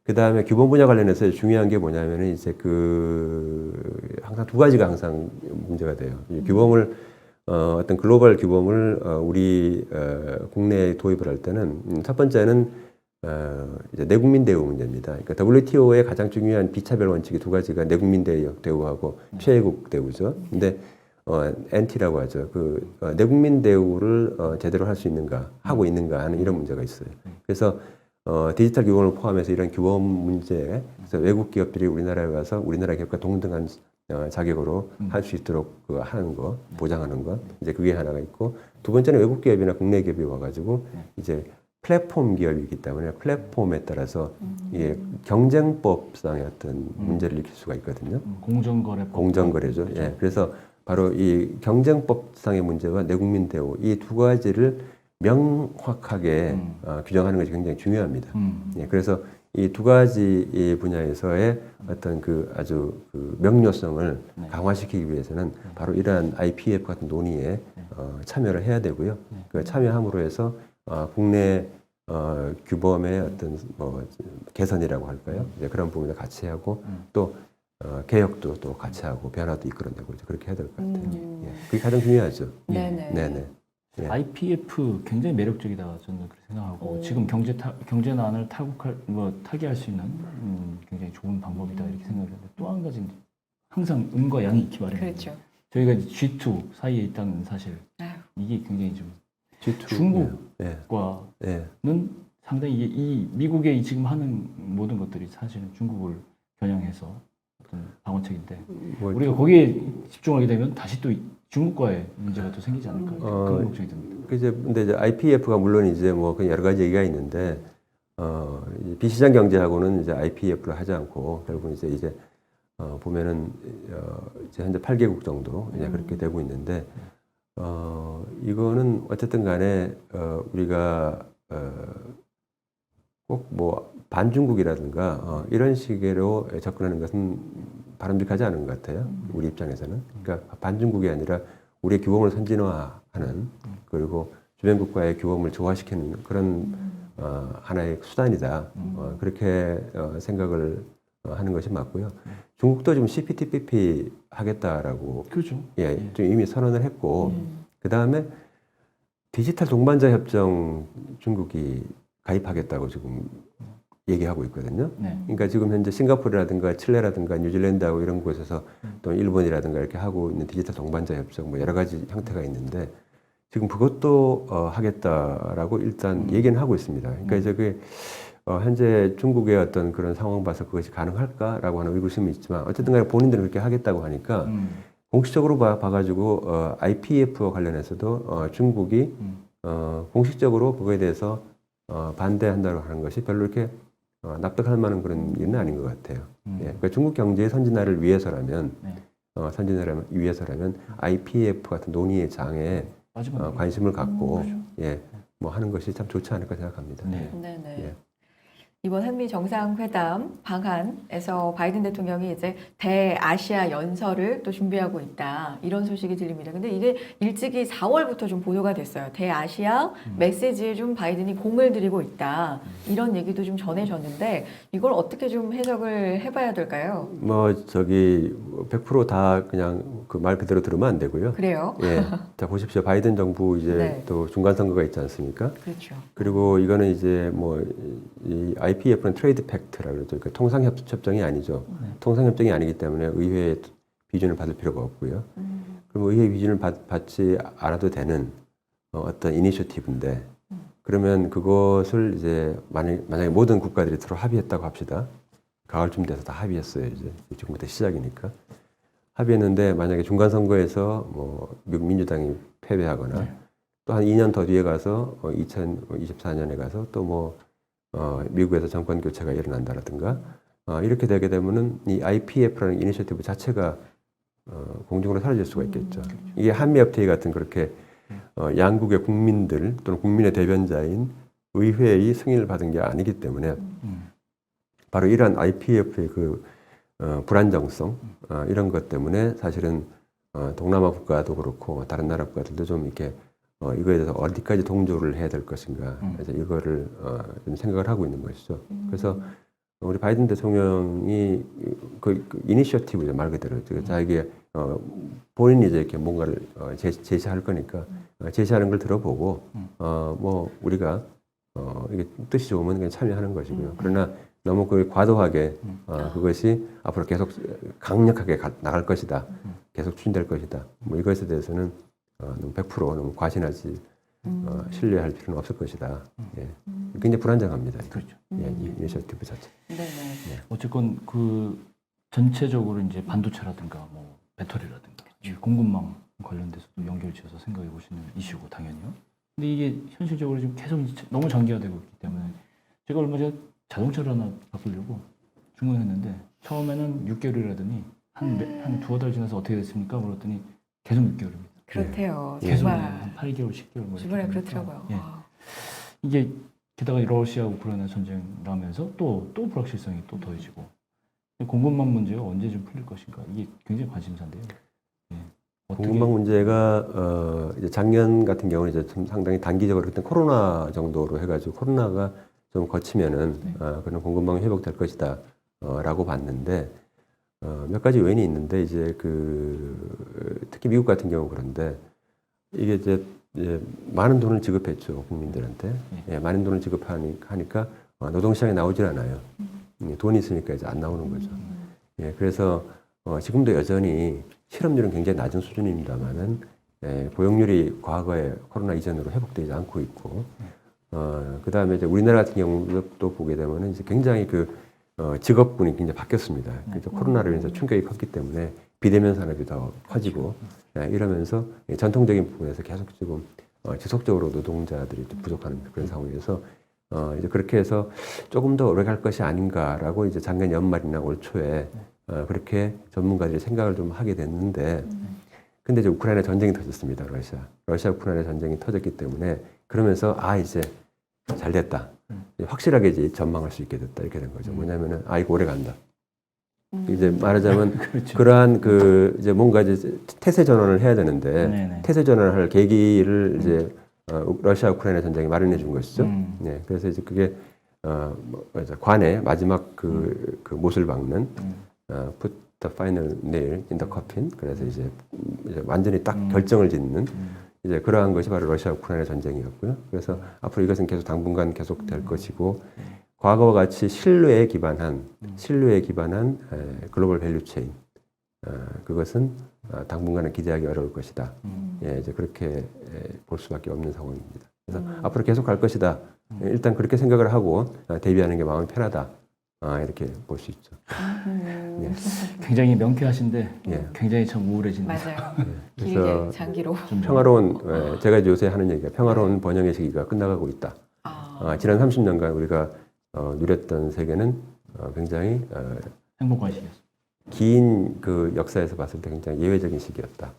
그 다음에 규범 분야 관련해서 중요한 게 뭐냐면은 이제 항상 두 가지가 항상 문제가 돼요. 이 규범을 어떤 글로벌 규범을 우리 국내에 도입을 할 때는 첫 번째는 이제 내국민 대우 문제입니다. 그러니까 WTO의 가장 중요한 비차별 원칙이 두 가지가 내국민 대우하고 피해국 대우죠. 근데 NT라고 하죠. 그 내국민 대우를 제대로 할 수 있는가, 하고 있는가 하는 이런 문제가 있어요. 그래서 디지털 규범을 포함해서 이런 규범 문제, 그래서 외국 기업들이 우리나라에 와서 우리나라 기업과 동등한 자격으로 할 수 있도록 그 하는 것, 보장하는 것, 이제 그게 하나가 있고, 두 번째는 외국 기업이나 국내 기업이 와가지고 이제 플랫폼 기업이기 때문에 플랫폼에 따라서 이게 경쟁법상의 어떤 문제를 일으킬 수가 있거든요. 공정거래죠. 예. 그래서 바로 이 경쟁법상의 문제와 내국민 대우 이 두 가지를 명확하게 규정하는 것이 굉장히 중요합니다. 예. 그래서 이 두 가지 이 분야에서의 어떤 그 아주 그 명료성을 강화시키기 위해서는 바로 이러한 IPF 같은 논의에 참여를 해야 되고요. 그 참여함으로 해서 국내 규범의 어떤 뭐 개선이라고 할까요? 이제 그런 부분을 같이 하고 또 개혁도 또 같이 하고 변화도 이끌어내고 이제 그렇게 해야 될 것 같아요. 예. 그게 가장 중요하죠. 네네. 예. IPF 굉장히 매력적이다 저는 그렇게 생각하고 지금 경제난을 타개할 수 있는 굉장히 좋은 방법이다 이렇게 생각하는데 또 한 가지는 항상 음과 양이 있기 마련이에요. 그렇죠. 저희가 이제 G2 사이에 있다는 사실 이게 굉장히 좀 중국과는 상당히 이 미국의 지금 하는 모든 것들이 사실은 중국을 겨냥해서 어떤 방어책인데 우리가 거기에 집중하게 되면 다시 또 중국과의 문제가 또 생기지 않을까 그런 걱정이 듭니다. 근데 이제 IPF가 물론 이제 뭐 여러 가지 얘기가 있는데 비시장 경제하고는 이제 IPF를 하지 않고 결국 이제 보면은 이제 현재 8개국 정도 이제 그렇게 되고 있는데 이거는 어쨌든 간에 우리가 꼭 뭐 반중국이라든가 이런 식으로 접근하는 것은 바람직하지 않은 것 같아요. 우리 입장에서는. 그러니까 반중국이 아니라 우리의 규범을 선진화하는 그리고 주변 국가의 규범을 조화시키는 그런 하나의 수단이다. 그렇게 생각을 하는 것이 맞고요. 중국도 지금 CPTPP 하겠다라고 그렇죠. 좀 이미 선언을 했고 그 다음에 디지털 동반자 협정 중국이 가입하겠다고 지금 얘기하고 있거든요. 그러니까 지금 현재 싱가포르라든가 칠레라든가 뉴질랜드하고 이런 곳에서 또 일본이라든가 이렇게 하고 있는 디지털 동반자 협정 뭐 여러 가지 형태가 있는데 지금 그것도 하겠다라고 일단 얘기는 하고 있습니다. 그러니까 이제 그 현재 중국의 어떤 그런 상황 봐서 그것이 가능할까라고 하는 의구심이 있지만 어쨌든 간에 본인들은 그렇게 하겠다고 하니까 공식적으로 봐가지고 IPF와 관련해서도 중국이 공식적으로 그거에 대해서 반대한다고 하는 것이 별로 이렇게 납득할 만한 그런 일은 아닌 것 같아요. 그러니까 중국 경제의 선진화를 위해서라면 IPF 같은 논의의 장에 관심을 갖고 뭐 하는 것이 참 좋지 않을까 생각합니다. 네네. 이번 한미 정상회담 방한에서 바이든 대통령이 이제 대아시아 연설을 또 준비하고 있다. 이런 소식이 들립니다. 근데 이게 일찍이 4월부터 좀 보도가 됐어요. 대아시아 메시지에 좀 바이든이 공을 들이고 있다. 이런 얘기도 좀 전해졌는데 이걸 어떻게 좀 해석을 해봐야 될까요? 뭐 100% 그냥 그 말 그대로 들으면 안 되고요. 그래요? 자 보십시오. 바이든 정부 이제 또 중간 선거가 있지 않습니까? 그렇죠. 그리고 이거는 이제 뭐 이 IPF는 트레이드 팩트라고 그러죠. 그러니까 통상협정이 아니죠. 통상협정이 아니기 때문에 의회의 비준을 받을 필요가 없고요. 그럼 의회 비준을 받지 않아도 되는 어떤 이니셔티브인데 그러면 그것을 이제 만약에 모든 국가들이 서로 합의했다고 합시다. 가을쯤 돼서 다 합의했어요. 이제 지금부터 시작이니까. 합의했는데 만약에 중간 선거에서 뭐 미국 민주당이 패배하거나 또 한 2년 더 뒤에 가서 2024년에 가서 또 뭐 미국에서 정권 교체가 일어난다라든가 이렇게 되게 되면은 이 IPF라는 이니셔티브 자체가 공중으로 사라질 수가 있겠죠. 이게 한미 FTA 같은 그렇게 양국의 국민들 또는 국민의 대변자인 의회의 승인을 받은 게 아니기 때문에 바로 이러한 IPF의 그 불안정성 이런 것 때문에 사실은 동남아 국가도 그렇고 다른 나라 국가들도 좀 이렇게 이거에 대해서 어디까지 동조를 해야 될 것인가 그래서 이거를 좀 생각을 하고 있는 것이죠. 그래서 우리 바이든 대통령이 그 이니셔티브죠 말 그대로 자기의 본인이 이제 이렇게 뭔가를 제시할 거니까 제시하는 걸 들어보고 뭐 우리가 이게 뜻이 좋으면 그냥 참여하는 것이고요. 그러나 너무 그 과도하게 그것이 앞으로 계속 강력하게 나갈 것이다, 계속 추진될 것이다. 뭐 이것에 대해서는 너무 100% 너무 과신하지 신뢰할 필요는 없을 것이다. 굉장히 불안정합니다. 그렇죠. 이 이니셔티브 자체. 네네. 어쨌건 그 전체적으로 이제 반도체라든가 뭐 배터리라든가 이 공급망 관련돼서도 연결지어서 생각해 보시는 이슈고 당연히요. 근데 이게 현실적으로 지금 계속 이제 너무 장기화되고 있기 때문에 제가 얼마 전에 자동차를 하나 바꾸려고 주문했는데 처음에는 6개월이라더니 한 두어 달 지나서 어떻게 됐습니까? 물었더니 계속 6개월입니다. 그렇대요. 예. 계속 정말 한 8개월, 10개월 뭐 이렇게 주변에 되니까. 그렇더라고요. 예. 와. 이게 게다가 러시아 우크라이나 전쟁 나면서 또 불확실성이 또 더해지고 공급망 문제가 언제 좀 풀릴 것인가 이게 굉장히 관심사인데요. 예. 어떻게 공급망 문제가 이제 작년 같은 경우는 이제 좀 상당히 단기적으로 그때 코로나 정도로 해가지고 코로나가 좀 거치면은 그런 공급망이 회복될 것이다 라고 봤는데 몇 가지 요인이 있는데 이제 특히 미국 같은 경우 그런데 이게 이제 많은 돈을 지급했죠 국민들한테 예, 많은 돈을 지급하니까 노동시장에 나오질 않아요. 돈이 있으니까 이제 안 나오는 거죠. 예, 그래서 지금도 여전히 실업률은 굉장히 낮은 수준입니다만은 고용률이 과거에 코로나 이전으로 회복되지 않고 있고 그 다음에 이제 우리나라 같은 경우도 보게 되면은 이제 굉장히 직업군이 굉장히 바뀌었습니다. 그래서 코로나로 인해서 충격이 컸기 때문에 비대면 산업이 더 커지고 이러면서 전통적인 부분에서 계속 지금 지속적으로 노동자들이 좀 부족한 그런 상황에서 이제 그렇게 해서 조금 더 오래 갈 것이 아닌가라고 이제 작년 연말이나 올 초에 그렇게 전문가들이 생각을 좀 하게 됐는데 근데 이제 우크라이나 전쟁이 터졌습니다. 러시아 우크라이나 전쟁이 터졌기 때문에 그러면서 이제 잘 됐다. 확실하게 이제 전망할 수 있게 됐다. 이렇게 된 거죠. 뭐냐면은 이거 오래 간다. 이제 말하자면 그렇죠. 그러한 이제 뭔가 이제 태세 전환을 해야 되는데 네네. 태세 전환을 할 계기를 이제 러시아 우크라이나 전쟁이 마련해 준 것이죠. 네, 그래서 이제 그게 관의 마지막 그 못을 박는 put the final nail in the coffin. 그래서 이제 완전히 딱 결정을 짓는 이제 그러한 것이 바로 러시아 우크라이나 전쟁이었고요. 그래서 앞으로 이것은 계속 당분간 계속 될 것이고 과거와 같이 신뢰에 기반한 글로벌 밸류 체인 그것은 당분간은 기대하기 어려울 것이다. 예, 이제 그렇게 볼 수밖에 없는 상황입니다. 그래서 앞으로 계속 갈 것이다. 일단 그렇게 생각을 하고 대비하는 게 마음이 편하다. 이렇게 볼 수 있죠. 예. 굉장히 명쾌하신데 예. 굉장히 참 우울해지네요. 맞아요. 그래서 길게 장기로. 좀 평화로운 제가 이제 요새 하는 얘기가 평화로운 번영의 시기가 끝나가고 있다. 지난 30년간 우리가 누렸던 세계는 굉장히 행복한 시기였어요. 긴 그 역사에서 봤을 때 굉장히 예외적인 시기였다.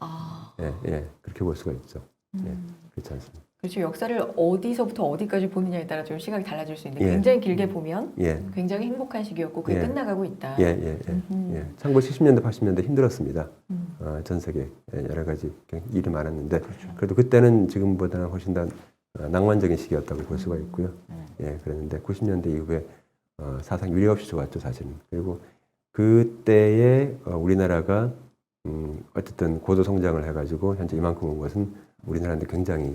예, 그렇게 볼 수가 있죠. 예, 그렇지 않습니다. 그렇죠. 역사를 어디서부터 어디까지 보느냐에 따라 좀 시각이 달라질 수 있는데 예. 굉장히 길게 보면 예, 굉장히 행복한 시기였고 그게 예. 끝나가고 있다. 예. 1970년대, 80년대 힘들었습니다. 전 세계 여러 가지 일이 많았는데 그래도 그때는 지금보다는 훨씬 더 낭만적인 시기였다고 볼 수가 있고요. 예, 그랬는데 90년대 이후에 사상 유례 없이 좋았죠, 사실은. 그리고 그때에 우리나라가 어쨌든 고도 성장을 해가지고 현재 이만큼 온 것은 우리나라한테 굉장히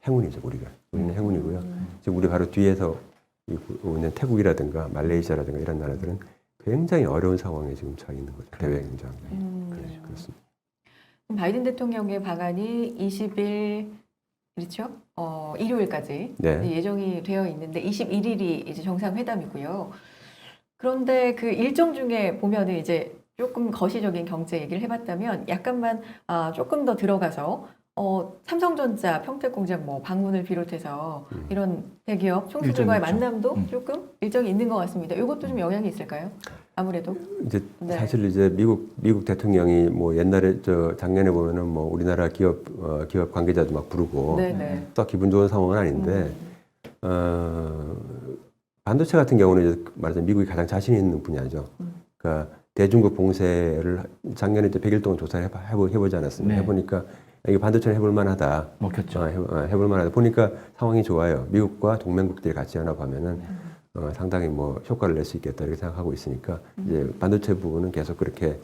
행운이죠, 우리는 행운이고요. 지금 우리 바로 뒤에서 있는 태국이라든가 말레이시아라든가 이런 나라들은 굉장히 어려운 상황에 지금 처해 있는 거죠. 대외 경제 환경이. 그렇습니다. 바이든 대통령의 방한이 20일 그렇죠? 일요일까지 네. 예정이 되어 있는데 21일이 이제 정상회담이고요. 그런데 그 일정 중에 보면은 이제 조금 거시적인 경제 얘기를 해봤다면 약간만 조금 더 들어가서 삼성전자, 평택공장 뭐 방문을 비롯해서 이런 대기업 총수들과의 일정이 있죠. 만남도 조금 일정이 있는 것 같습니다. 이것도 좀 영향이 있을까요? 아무래도. 이제 네. 사실 이제 미국 대통령이 뭐 옛날에 작년에 보면은 뭐 우리나라 기업 관계자도 막 부르고 네네. 또 기분 좋은 상황은 아닌데 반도체 같은 경우는 이제 말하자면 미국이 가장 자신 있는 분야죠. 그러니까 대중국 봉쇄를 작년에 이제 100일 동안 조사를 해보지 않았습니까? 네. 해보니까 이게 반도체는 해볼 만하다. 먹혔죠. 해볼 만하다. 보니까 상황이 좋아요. 미국과 동맹국들이 같이 연합하면은 상당히 뭐 효과를 낼 수 있겠다 이렇게 생각하고 있으니까 이제 반도체 부분은 계속 그렇게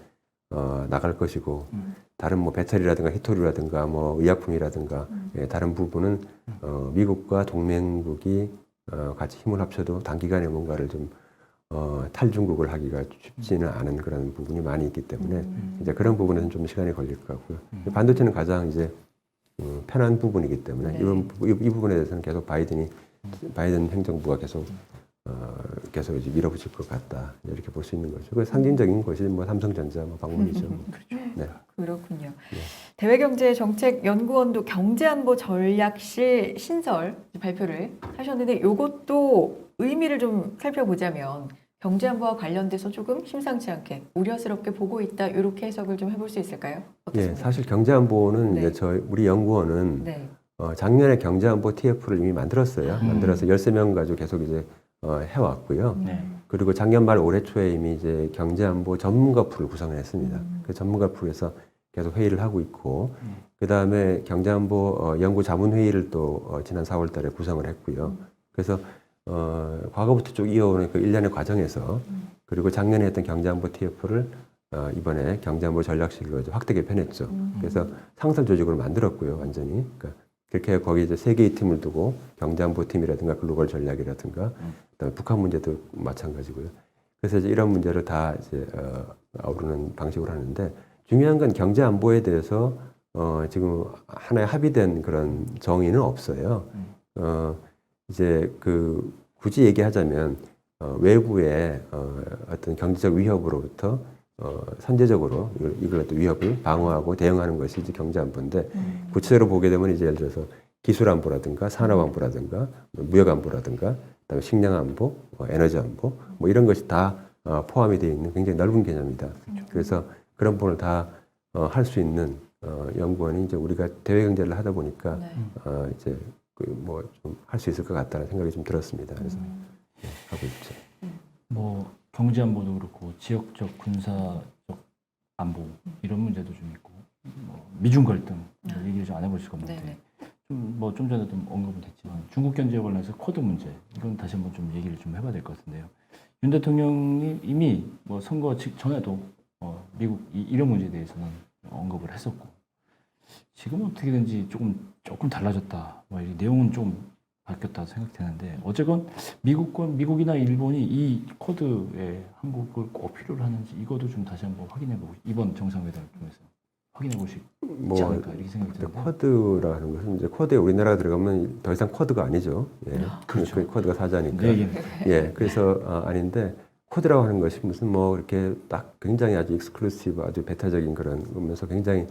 나갈 것이고 다른 뭐 배터리라든가 히토류라든가 뭐 의약품이라든가 다른 부분은 미국과 동맹국이 같이 힘을 합쳐도 단기간에 뭔가를 좀 탈중국을 하기가 쉽지는 않은 그런 부분이 많이 있기 때문에 이제 그런 부분에서는 좀 시간이 걸릴 것 같고요. 반도체는 가장 이제 편한 부분이기 때문에 네. 이 부분에 대해서는 계속 바이든 행정부가 계속 계속 이제 밀어붙일 것 같다 이렇게 볼 수 있는 거죠. 그 상징적인 것이 뭐 삼성전자 뭐 방문이죠. 네. 그렇군요. 네. 대외경제정책연구원도 경제안보 전략실 신설 발표를 하셨는데 이것도 의미를 좀 살펴보자면 경제안보와 관련돼서 조금 심상치 않게 우려스럽게 보고 있다 이렇게 해석을 좀 해볼 수 있을까요? 예, 어떻습니까? 사실 경제안보는 네. 이제 우리 연구원은 네. 작년에 경제안보 TF를 이미 만들었어요. 음. 만들어서 13명 가지고 계속 이제 해왔고요. 네. 그리고 작년 말 올해 초에 이미 이제 경제안보 전문가 풀을 구성을 했습니다. 그 전문가 풀에서 계속 회의를 하고 있고, 그 다음에 경제안보 연구 자문회의를 또 지난 4월 달에 구성을 했고요. 그래서 과거부터 쭉 이어오는 그 일련의 과정에서 그리고 작년에 했던 경제안보 TF를 이번에 경제안보 전략실로 이제 확대 개편했죠. 그래서 상설 조직으로 만들었고요, 완전히. 그러니까 그렇게 거기 이제 세 개의 팀을 두고 경제안보 팀이라든가 글로벌 전략이라든가 그다음에 북한 문제도 마찬가지고요. 그래서 이제 이런 문제를 다 이제 아우르는 방식으로 하는데 중요한 건 경제안보에 대해서 지금 하나의 합의된 그런 정의는 없어요. 이제 그 굳이 얘기하자면 외부의 어떤 경제적 위협으로부터 선제적으로 이걸 어떤 위협을 방어하고 대응하는 것이 이제 경제안보인데 구체적으로 보게 되면 이제 예를 들어서 기술안보라든가 산업안보라든가 무역안보라든가 그다음에 식량안보, 에너지안보 뭐 이런 것이 다 포함이 되어 있는 굉장히 넓은 개념이다. 그래서 그런 부분을 다 할 수 있는 연구원이 이제 우리가 대외 경제를 하다 보니까 이제 뭐 좀 할 수 있을 것 같다는 생각이 좀 들었습니다. 그래서 네, 하고 있죠. 뭐 경제안보도 그렇고 지역적 군사적 안보 이런 문제도 좀 있고 뭐 미중 갈등 얘기를 좀 안 해볼 수가 없는데 네네. 좀 전에도 언급은 됐지만 중국 견제에 관련해서 코드 문제 이건 다시 한번 좀 얘기를 좀 해봐야 될 것 같은데요. 윤 대통령이 이미 뭐 선거 전에도 미국 이런 문제에 대해서는 언급을 했었고 지금은 어떻게든지 조금 달라졌다. 뭐 이 내용은 좀 바뀌었다 생각되는데 어쨌건 미국이나 일본이 이 코드에 한국을 꼭 필요로 하는지 이것도 좀 다시 한번 확인해보고 이번 정상회담을 통해서 확인해볼 수 있지 않을까 이렇게 생각이 드는데 코드라는 것은 이제 코드에 우리나라가 들어가면 더 이상 코드가 아니죠. 예. 그렇죠. 그 코드가 사자니까. 네, 예. 그래서 아닌데 코드라고 하는 것이 무슨 뭐 이렇게 딱 굉장히 아주 익스클루시브 아주 배타적인 그런 거면서 굉장히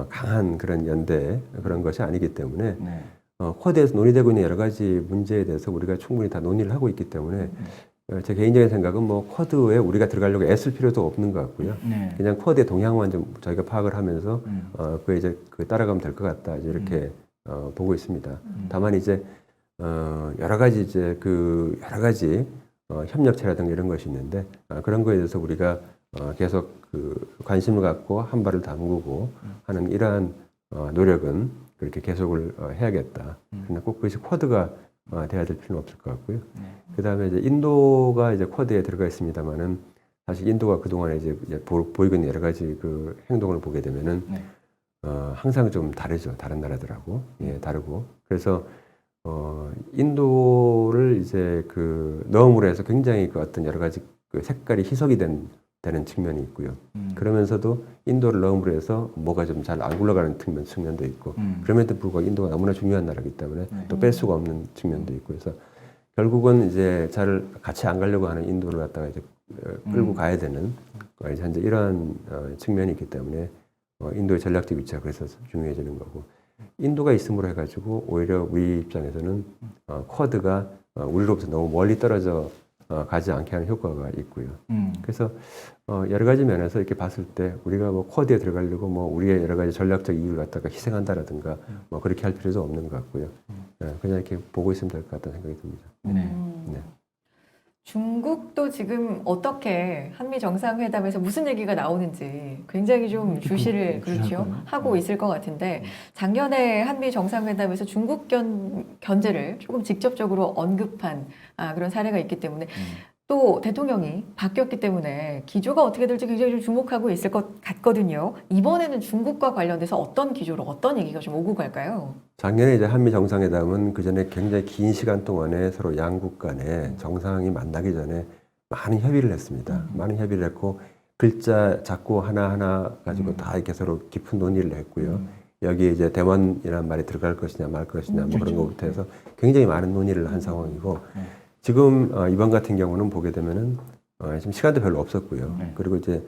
강한 그런 연대 그런 것이 아니기 때문에 네. 코드에서 논의되고 있는 여러 가지 문제에 대해서 우리가 충분히 다 논의를 하고 있기 때문에 제 개인적인 생각은 뭐 코드에 우리가 들어가려고 애쓸 필요도 없는 것 같고요. 네. 그냥 코드의 동향만 좀 저희가 파악을 하면서 그에 이제 따라가면 될 것 같다 이제 이렇게 보고 있습니다. 다만 이제 여러 가지 이제 여러 가지 협력체라든가 이런 것이 있는데 그런 거에 대해서 우리가 계속 관심을 갖고 한 발을 담그고 하는 이러한 노력은 그렇게 계속을 해야겠다. 그러나 꼭 그것이 코드가 돼야 될 필요는 없을 것 같고요. 그 다음에 이제 인도가 이제 코드에 들어가 있습니다만은 사실 인도가 그동안에 이제 보이고 있는 여러 가지 그 행동을 보게 되면은 항상 좀 다르죠. 다른 나라들하고. 예, 다르고. 그래서 인도를 이제 넣음으로 해서 굉장히 그 어떤 여러 가지 그 색깔이 희석이 되는 측면이 있고요. 그러면서도 인도를 넣음으로 해서 뭐가 좀 잘 안 굴러가는 측면도 있고 그럼에도 불구하고 인도가 너무나 중요한 나라이기 때문에 또 뺄 수가 없는 측면도 있고 그래서 결국은 이제 잘 같이 안 가려고 하는 인도를 갖다가 이제 끌고 가야 되는 이제 현재 이러한 측면이 있기 때문에 인도의 전략적 위치가 그래서 중요해지는 거고 인도가 있음으로 해가지고 오히려 우리 입장에서는 쿼드가 우리로부터 너무 멀리 떨어져 가지 않게 하는 효과가 있고요. 그래서 여러 가지 면에서 이렇게 봤을 때 우리가 뭐 쿼드에 들어가려고 뭐 우리의 여러 가지 전략적 이익을 갖다가 희생한다라든가 뭐 그렇게 할 필요도 없는 것 같고요. 그냥 이렇게 보고 있으면 될 것 같다는 생각이 듭니다. 네. 중국도 지금 어떻게 한미 정상회담에서 무슨 얘기가 나오는지 굉장히 좀 주시를 그렇죠 하고 있을 것 같은데 작년에 한미 정상회담에서 중국 견제를 조금 직접적으로 언급한 그런 사례가 있기 때문에 또 대통령이 바뀌었기 때문에 기조가 어떻게 될지 굉장히 좀 주목하고 있을 것 같거든요. 이번에는 중국과 관련돼서 어떤 기조로 어떤 얘기가 좀 오고 갈까요? 작년에 이제 한미 정상회담은 그 전에 굉장히 긴 시간 동안에 서로 양국 간에 정상이 만나기 전에 많은 협의를 했습니다. 많은 협의를 했고 글자 작고 하나하나 가지고 다 이렇게 서로 깊은 논의를 했고요. 여기에 이제 대만이라는 말이 들어갈 것이냐 말 것이냐 뭐 그런 것부터 해서 굉장히 많은 논의를 한 상황이고 지금 이번 같은 경우는 보게 되면은 지금 시간도 별로 없었고요. 네. 그리고 이제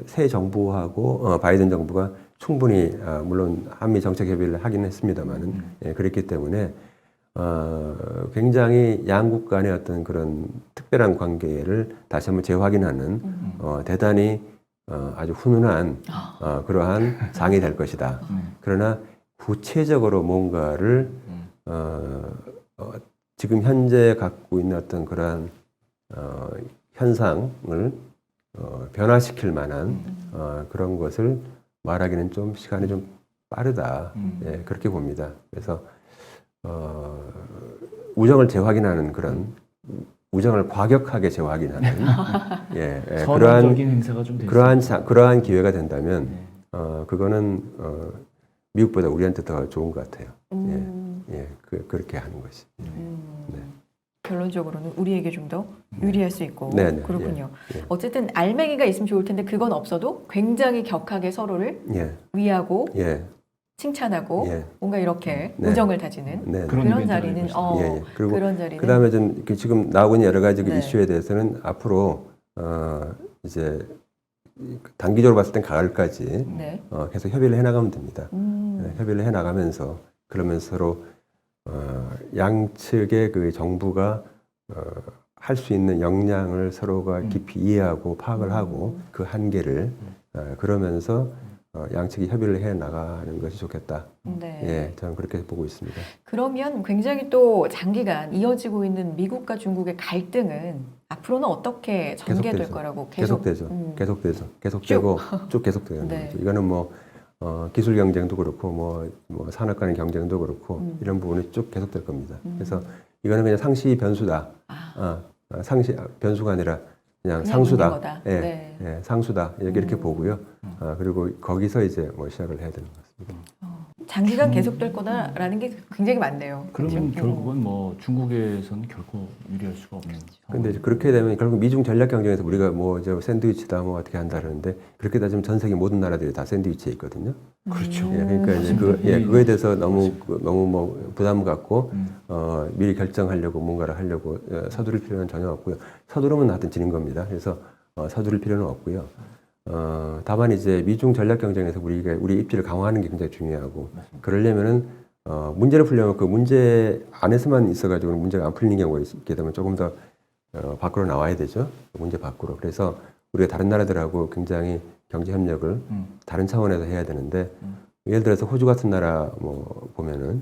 새 정부하고 바이든 정부가 충분히 물론 한미 정책 협의를 하긴 했습니다만은 예, 그랬기 때문에 굉장히 양국 간의 어떤 그런 특별한 관계를 다시 한번 재확인하는 대단히 아주 훈훈한 그러한 상이 될 것이다. 그러나 구체적으로 뭔가를 지금 현재 갖고 있는 어떤 그러한 현상을 변화시킬 만한 그런 것을 말하기는 좀 시간이 좀 빠르다. 예, 그렇게 봅니다. 그래서 우정을 재확인하는 그런 우정을 과격하게 재확인하는 예, 예, 선언적인 행사가 좀 됐어요. 그러한 기회가 된다면 네. 그거는 미국보다 우리한테 더 좋은 것 같아요. 예, 그렇게 하는 것이. 네. 결론적으로는 우리에게 좀 더 유리할 수 있고 네, 네, 그렇군요. 예. 어쨌든 알맹이가 있으면 좋을 텐데 그건 없어도 굉장히 격하게 서로를 예, 위하고 예, 칭찬하고 예. 뭔가 이렇게 네. 우정을 다지는 네. 그런 그런 이벤트가 자리는 되고 있어요. 예, 예. 그리고 그런 자리는 그다음에 좀 이렇게 지금 나오고 있는 여러 가지 그 네. 이슈에 대해서는 앞으로 이제 단기적으로 봤을 땐 가을까지 네. 계속 협의를 해나가면 됩니다. 음. 협의를 해나가면서 그러면서 서로 양측의 그 정부가 할 수 있는 역량을 서로가 깊이 이해하고 파악을 하고 그 한계를 그러면서 양측이 협의를 해 나가는 것이 좋겠다. 네. 예, 저는 그렇게 보고 있습니다. 그러면 굉장히 또 장기간 이어지고 있는 미국과 중국의 갈등은 앞으로는 어떻게 전개될 계속되죠. 거라고 계속되죠. 계속되고 쭉 계속되는 네. 거죠. 이거는 뭐 기술 경쟁도 그렇고 뭐 산업 간의 경쟁도 그렇고 이런 부분이 쭉 계속될 겁니다. 그래서 이거는 그냥 상시 변수다. 상시 변수가 아니라 그냥 상수다. 있는 거다. 예, 네. 예, 상수다. 이렇게 보고요. 그리고 거기서 이제 뭐 시작을 해야 되는 것 같습니다. 장기간 계속될 거다라는 게 굉장히 많네요. 그러면 그렇죠? 결국은 뭐 중국에서는 결코 유리할 수가 없는 근데 이제 상황이고. 그렇게 되면 결국 미중 전략 경쟁에서 우리가 뭐 저 샌드위치다 뭐 어떻게 한다 그러는데 그렇게 따지면 전 세계 모든 나라들이 다 샌드위치에 있거든요. 그렇죠. 예, 그러니까 이제 그거에 대해서 너무 뭐 부담 갖고 미리 결정하려고 뭔가를 하려고 서두를 필요는 전혀 없고요. 서두르면 하여튼 지는 겁니다. 그래서 서두를 필요는 없고요. 다만 이제 미중 전략 경쟁에서 우리 입지를 강화하는 게 굉장히 중요하고 그러려면은 문제를 풀려면 그 문제 안에서만 있어가지고 문제가 안 풀리는 경우가 있게 되면 조금 더 밖으로 나와야 되죠. 문제 밖으로. 그래서 우리가 다른 나라들하고 굉장히 경제 협력을 다른 차원에서 해야 되는데 예를 들어서 호주 같은 나라 뭐 보면은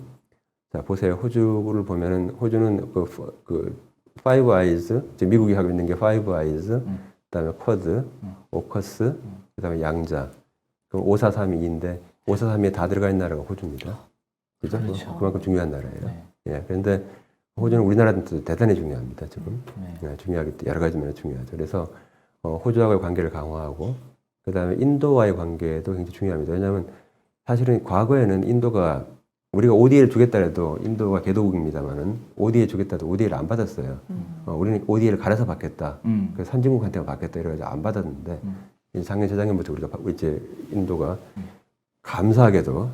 자 보세요. 호주를 보면은 호주는 그 파이브 아이즈 미국이 하고 있는 게 파이브 아이즈 그다음에 쿼드, 오커스, 그다음에 양자. 그럼 5432인데 5432에 다 들어가 있는 나라가 호주입니다. 그죠? 그렇죠. 그만큼 중요한 나라예요. 네. 예. 그런데 호주는 우리나라한테도 대단히 중요합니다. 지금. 네. 예, 중요하기 여러 가지 면에 중요하죠. 그래서 호주와의 관계를 강화하고 그다음에 인도와의 관계도 굉장히 중요합니다. 왜냐하면 사실은 과거에는 인도가 우리가 ODA를 주겠다 해도 인도가 개도국입니다만은 ODA 주겠다 해도 ODA를 안 받았어요. 우리는 ODA를 갈아서 받겠다. 그래서 선진국한테만 받겠다 이래가지고 안 받았는데 이제 작년 재작년부터 우리가 이제 인도가 감사하게도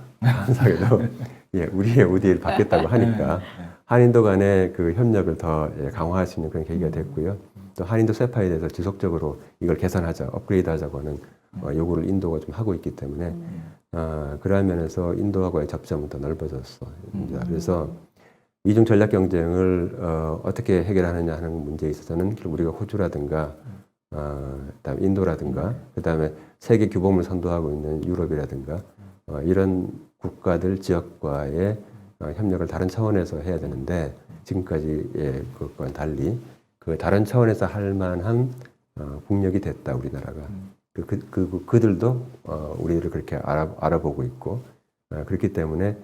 예, 우리의 ODA를 받겠다고 하니까 한인도 간의 그 협력을 더 강화할 수 있는 그런 계기가 됐고요. 또 한인도 세파에 대해서 지속적으로 이걸 개선하자, 업그레이드하자고 하는 요구를 인도가 좀 하고 있기 때문에 그러한 면에서 인도하고의 접점은 더 넓어졌어. 그래서 미중 전략 경쟁을 어떻게 해결하느냐 하는 문제에 있어서는 결국 우리가 호주라든가 그다음에 인도라든가 그다음에 세계 규범을 선도하고 있는 유럽이라든가 이런 국가들 지역과의 협력을 다른 차원에서 해야 되는데 지금까지의 그것과는 달리 그 다른 차원에서 할 만한 국력이 됐다 우리나라가 그들도 우리를 그렇게 알아보고 있고 그렇기 때문에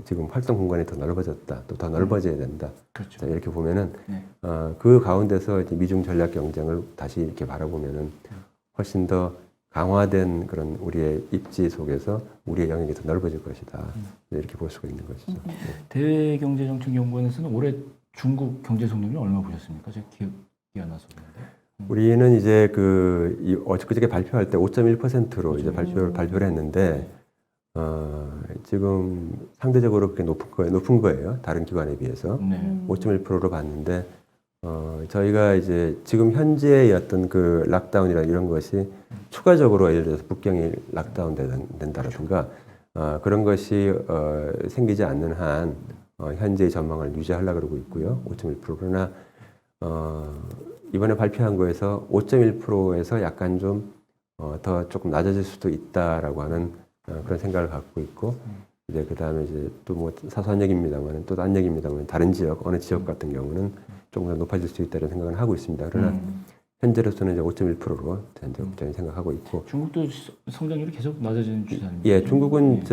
지금 활동 공간이 더 넓어졌다 또 더 넓어져야 된다 그렇죠. 자, 이렇게 보면은 네. 그 가운데서 이제 미중 전략 경쟁을 다시 이렇게 바라보면은 훨씬 더 강화된 그런 우리의 입지 속에서 우리의 영역이 더 넓어질 것이다 이렇게 볼 수가 있는 것이죠. 네. 대외경제정책연구원에서는 올해 중국 경제 성장률 얼마 보셨습니까? 제가 기억이 안 나서 그런데. 우리는 이제 그저께 발표할 때 5.1%로 이제 발표를 했는데 지금 상대적으로 그게 높은 거예요. 다른 기관에 비해서. 네. 5.1%로 봤는데, 저희가 이제 지금 현재의 어떤 그 락다운이나 이런 것이 추가적으로 예를 들어서 북경이 락다운 된다라든가, 그런 것이 생기지 않는 한, 현재의 전망을 유지하려고 그러고 있고요. 5.1%. 그러나, 이번에 발표한 거에서 5.1%에서 약간 좀, 더 조금 낮아질 수도 있다라고 하는 그런 생각을 갖고 있고, 이제 그 다음에 이제 또 뭐 사소한 얘기입니다만 또 딴 얘기입니다만 다른 지역, 어느 지역 같은 경우는 조금 더 높아질 수 있다는 생각은 하고 있습니다. 그러나 현재로서는 이제 5.1%로 저희 생각하고 있고. 중국도 성장률이 계속 낮아지는 추세 아닙니까? 예, 중국은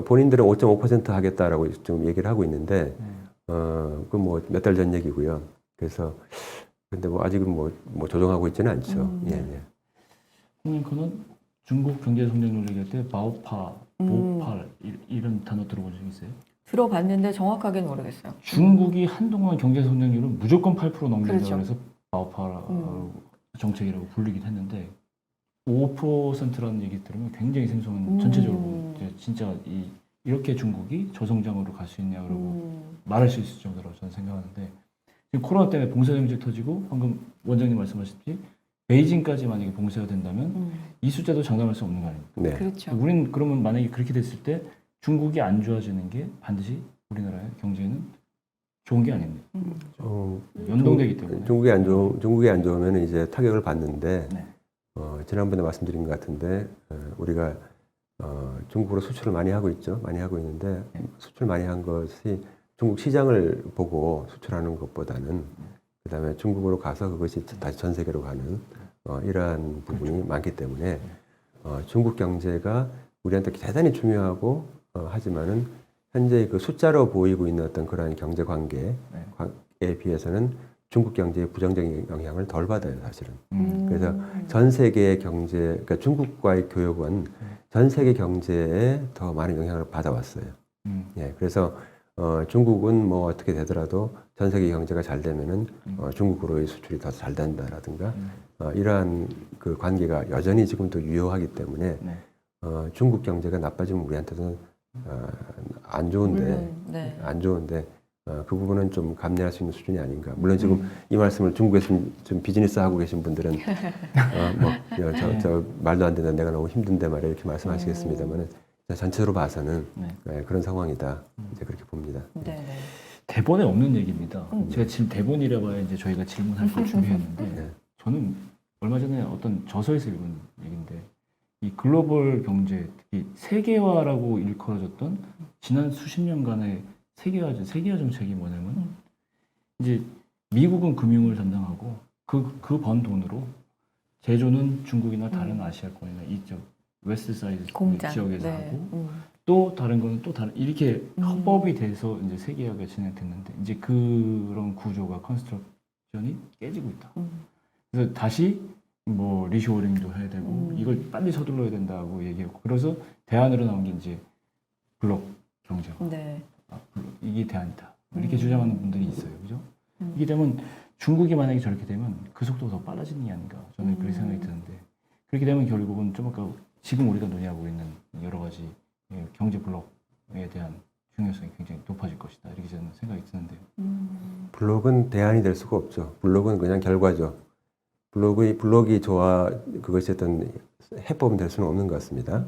본인들은 5.5% 하겠다라고 지금 얘기를 하고 있는데, 그 뭐 몇 달 전 얘기고요. 그래서 근데 뭐 아직은 뭐 조정하고 있지는 않죠. 예, 예. 형님, 그는 중국 경제 성장률 얘기할 때 마오파, 모팔 이런 단어 들어본 적 있어요? 들어봤는데 정확하게는 모르겠어요. 중국이 한동안 경제 성장률은 무조건 8% 넘긴다 그렇죠. 그래서 마오파 정책이라고 불리긴 했는데 5%라는 얘기 들으면 굉장히 생소한 전체적으로 이제 진짜 이렇게 중국이 저성장으로 갈 수 있냐 그러고 말할 수 있을 정도로 저는 생각하는데 지금 코로나 때문에 봉쇄 정책 터지고 방금 원장님 말씀하셨듯이 베이징까지 만약에 봉쇄가 된다면 이 숫자도 장담할 수 없는 거 아닙니까? 네. 그렇죠. 우리는 그러면 만약에 그렇게 됐을 때 중국이 안 좋아지는 게 반드시 우리나라의 경제에는 좋은 게 아닙니다. 연동되기 때문에. 중국이 안 좋으면 이제 타격을 받는데, 네. 지난번에 말씀드린 것 같은데, 우리가 중국으로 수출을 많이 하고 있죠. 많이 하고 있는데, 수출 많이 한 것이 중국 시장을 보고 수출하는 것보다는, 그 다음에 중국으로 가서 그것이 다시 전 세계로 가는, 이러한 부분이 많기 때문에, 중국 경제가 우리한테 대단히 중요하고, 하지만은, 현재 그 숫자로 보이고 있는 어떤 그러한 경제 관계에 비해서는 중국 경제의 부정적인 영향을 덜 받아요, 사실은. 그래서 전 세계의 경제, 그러니까 중국과의 교역은 전 세계 경제에 더 많은 영향을 받아왔어요. 예, 그래서 중국은 뭐 어떻게 되더라도 전 세계 경제가 잘 되면은 중국으로의 수출이 더 잘 된다라든가 이러한 그 관계가 여전히 지금도 유효하기 때문에 중국 경제가 나빠지면 우리한테는 안 좋은데 안 좋은데 그 부분은 좀 감내할 수 있는 수준이 아닌가. 물론 지금 이 말씀을 중국에서 좀 비즈니스 하고 계신 분들은 저 말도 안 된다. 내가 너무 힘든데 말이야 이렇게 말씀하시겠습니다만은 전체적으로 봐서는 그런 상황이다. 이제 그렇게 봅니다. 네. 대본에 없는 얘기입니다. 제가 지금 대본이라 봐야 이제 저희가 질문할 걸 준비했는데 저는 얼마 전에 어떤 저서에서 읽은 얘기인데 이 글로벌 경제, 특히 세계화라고 일컬어졌던 지난 수십 년간의 세계화 정책이 뭐냐면 이제 미국은 금융을 담당하고 그 번 돈으로 제조는 중국이나 다른 아시아권이나 이쪽 웨스트 사이드 공장. 지역에서 하고 또 다른 거는 또 다른 이렇게 협업이 돼서 이제 세계화가 진행됐는데 이제 그런 구조가 컨스트럭션이 깨지고 있다. 그래서 다시 뭐 리쇼어링도 해야 되고 이걸 빨리 서둘러야 된다고 얘기하고 그래서 대안으로 나온 게 이제 블록 경제. 이게 대안이다. 이렇게 주장하는 분들이 있어요. 그죠? 이게 되면 중국이 만약에 저렇게 되면 그 속도가 더 빨라지는 게 아닌가. 저는 그렇게 생각이 드는데 그렇게 되면 결국은 좀 아까 지금 우리가 논의하고 있는 여러 가지 경제 블록에 대한 중요성이 굉장히 높아질 것이다. 이렇게 저는 생각이 드는데요. 블록은 대안이 될 수가 없죠. 블록은 그냥 결과죠. 블록이 그것이 어떤 해법은 될 수는 없는 것 같습니다.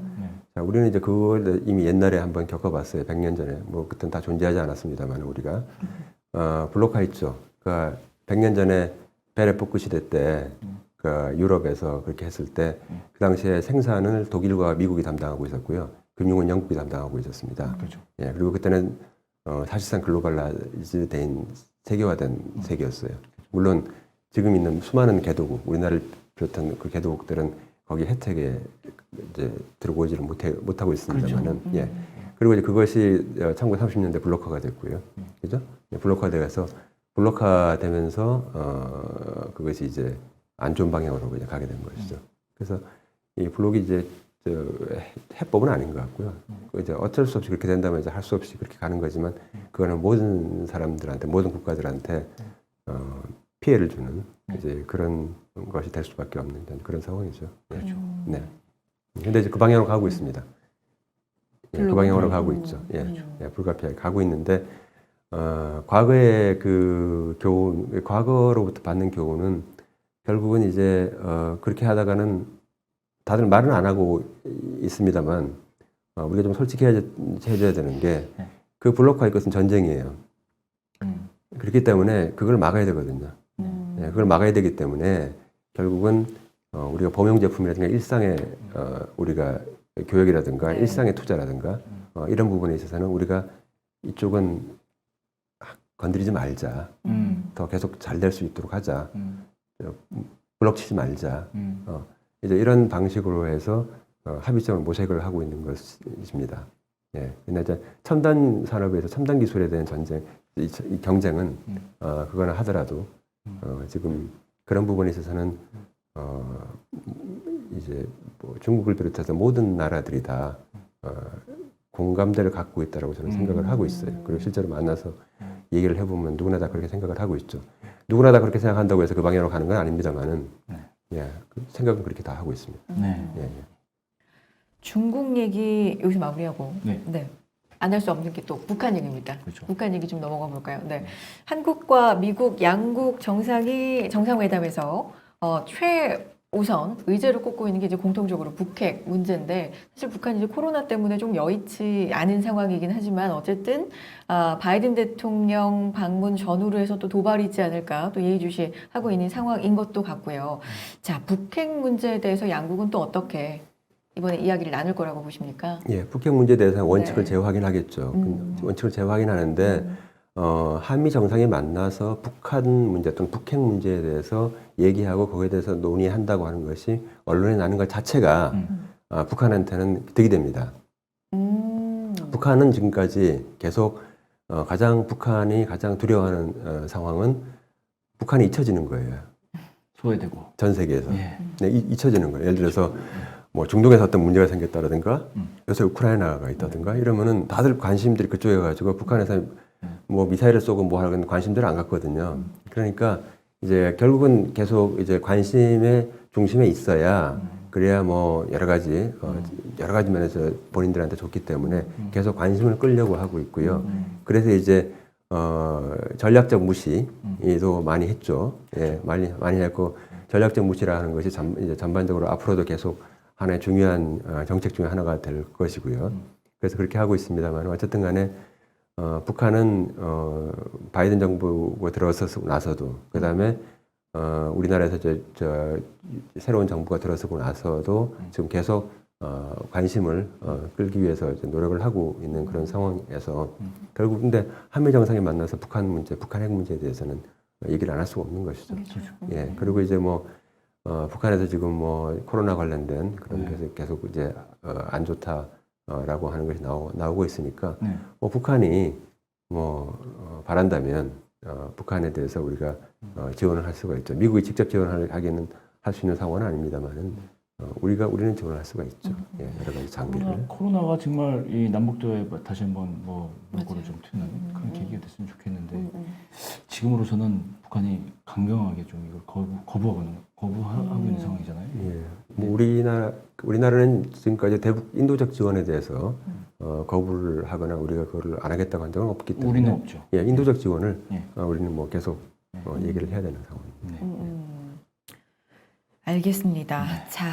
자, 우리는 이제 그걸 이미 옛날에 한번 겪어봤어요. 100년 전에. 뭐, 그때는 다 존재하지 않았습니다만, 우리가. 블록화 있죠. 그러니까 100년 전에 베레포크 시대 때, 그 유럽에서 그렇게 했을 때, 그 당시에 생산을 독일과 미국이 담당하고 있었고요. 금융은 영국이 담당하고 있었습니다. 그렇죠. 예, 그리고 그때는 사실상 글로벌라이즈 된 세계화된 세계였어요. 물론 지금 있는 수많은 개도국, 우리나라를 비롯한 그 개도국들은 거기 혜택에 이제 들어오지를 못하고 있습니다만은, 그렇죠. 예. 그리고 이제 그것이 1930년대 블록화가 됐고요. 그죠? 블록화되면서, 그것이 이제 안 좋은 방향으로 그냥 가게 된 것이죠. 그래서 이 블록이 이제 해법은 아닌 것 같고요. 이제 어쩔 수 없이 그렇게 된다면 이제 할 수 없이 그렇게 가는 거지만, 그거는 모든 사람들한테, 모든 국가들한테, 피해를 주는 이제 그런 것이 될 수밖에 없는 그런 상황이죠. 그렇죠. 네. 근데 이제 그 방향으로 가고 있습니다. 그 방향으로 가고 있죠. 불가피하게 가고 있는데 과거의 그 교훈, 과거로부터 받는 교훈은 결국은 이제 그렇게 하다가는 다들 말은 안 하고 있습니다만 우리가 좀 해줘야 되는 게 그 블록화의 것은 전쟁이에요. 그렇기 때문에 그걸 막아야 되거든요. 그걸 막아야 되기 때문에 결국은 우리가 범용 제품이라든가 일상의 우리가 교육이라든가 일상의 투자라든가 이런 부분에 있어서는 우리가 이쪽은 건드리지 말자. 더 계속 잘 될 수 있도록 하자. 블록 치지 말자. 이제 이런 방식으로 해서 합의점을 모색을 하고 있는 것입니다. 근데 이제 첨단 산업에서 첨단 기술에 대한 전쟁, 이 경쟁은 그거는 하더라도 지금 그런 부분에 있어서는 이제 뭐 중국을 비롯해서 모든 나라들이 다 공감대를 갖고 있다라고 저는 생각을 하고 있어요. 그리고 실제로 만나서 얘기를 해보면 누구나 다 그렇게 생각을 하고 있죠. 누구나 다 그렇게 생각한다고 해서 그 방향으로 가는 건 아닙니다만은 그 생각은 그렇게 다 하고 있습니다. 중국 얘기 여기서 마무리하고 안 할 수 없는 게 또 북한 얘기입니다. 그렇죠. 북한 얘기 좀 넘어가 볼까요? 한국과 미국 양국 정상회담에서 최우선 의제를 꼽고 있는 게 이제 공통적으로 북핵 문제인데 사실 북한이 이제 코로나 때문에 좀 여의치 않은 상황이긴 하지만 어쨌든 바이든 대통령 방문 전후로 해서 또 도발이 있지 않을까 또 예의주시하고 있는 상황인 것도 같고요. 자, 북핵 문제에 대해서 양국은 또 어떻게 이번에 이야기를 나눌 거라고 보십니까? 북핵 문제에 대해서 원칙을 재확인하겠죠. 원칙을 재확인하는데 한미 정상이 만나서 북한 문제 또는 북핵 문제에 대해서 얘기하고 거기에 대해서 논의한다고 하는 것이 언론에 나는 것 자체가 북한한테는 득이 됩니다. 북한은 지금까지 계속 북한이 가장 두려워하는 상황은 북한이 잊혀지는 거예요. 소외되고 전 세계에서 잊혀지는 거예요. 예를 들어서 뭐 중동에서 어떤 문제가 생겼다든가 요새 우크라이나가 있다든가 이러면은 다들 관심들이 그쪽에 가지고 북한에서 뭐 미사일을 쏘고 뭐 하는 관심들을 안 갖거든요. 그러니까 이제 결국은 계속 이제 관심의 중심에 있어야 그래야 뭐 여러 가지 면에서 본인들한테 좋기 때문에 계속 관심을 끌려고 하고 있고요. 그래서 이제 전략적 무시도 많이 했죠. 많이 했고 전략적 무시라는 것이 이제 전반적으로 앞으로도 계속 하나의 중요한 정책 중에 하나가 될 것이고요. 그래서 그렇게 하고 있습니다만 어쨌든 간에 북한은 바이든 정부가 들어서고 나서도 그다음에 우리나라에서 새로운 정부가 들어서고 나서도 지금 계속 관심을 끌기 위해서 이제 노력을 하고 있는 그런 상황에서 결국 근데 한미 정상이 만나서 북한 문제, 북한 핵 문제에 대해서는 얘기를 안 할 수가 없는 것이죠. 그리고 이제 뭐 북한에서 지금 뭐 코로나 관련된 그런 게 계속 이제 안 좋다라고 하는 것이 나오고 있으니까 뭐 북한이 뭐 바란다면 북한에 대해서 우리가 지원을 할 수가 있죠. 미국이 직접 지원을 하기는 할 수 있는 상황은 아닙니다만은 우리는 지원을 할 수가 있죠. 여러 가지 장비를. 코로나가 정말 이 남북도에 다시 한번 뭐 물꼬를 좀 트는 그런 계기가 됐으면 좋겠는데 지금으로서는 북한이 강경하게 좀 이걸 거부하고 있는 상황이잖아요. 뭐 우리나라는 지금까지 대북 인도적 지원에 대해서 거부를 하거나 우리가 그거를 안 하겠다고 한 적은 없기 때문에 우리는 없죠. 인도적 지원을 우리는 뭐 계속 얘기를 해야 되는 상황입니다. 알겠습니다. 자,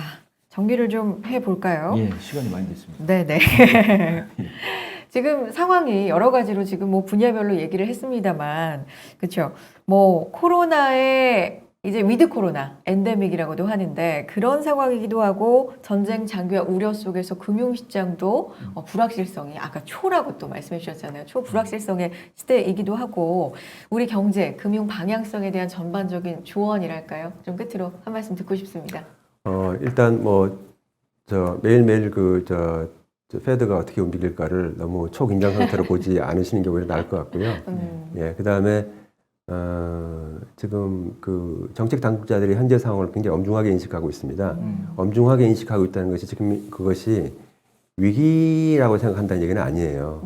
정리를 좀 해볼까요? 시간이 많이 됐습니다. 네네. 지금 상황이 여러 가지로 지금 뭐 분야별로 얘기를 했습니다만, 그렇죠. 뭐 코로나의 이제 위드 코로나, 엔데믹이라고도 하는데 그런 상황이기도 하고 전쟁 장기화 우려 속에서 금융시장도 불확실성이 아까 초라고 또 말씀해 주셨잖아요. 초불확실성의 시대이기도 하고 우리 경제, 금융 방향성에 대한 전반적인 조언이랄까요? 좀 끝으로 한 말씀 듣고 싶습니다. 일단 뭐 매일매일 페드가 어떻게 움직일까를 너무 초긴장 상태로 보지 않으시는 게 오히려 나을 것 같고요. 그다음에 지금 그 정책 당국자들이 현재 상황을 굉장히 엄중하게 인식하고 있습니다. 엄중하게 인식하고 있다는 것이 지금 그것이 위기라고 생각한다는 얘기는 아니에요.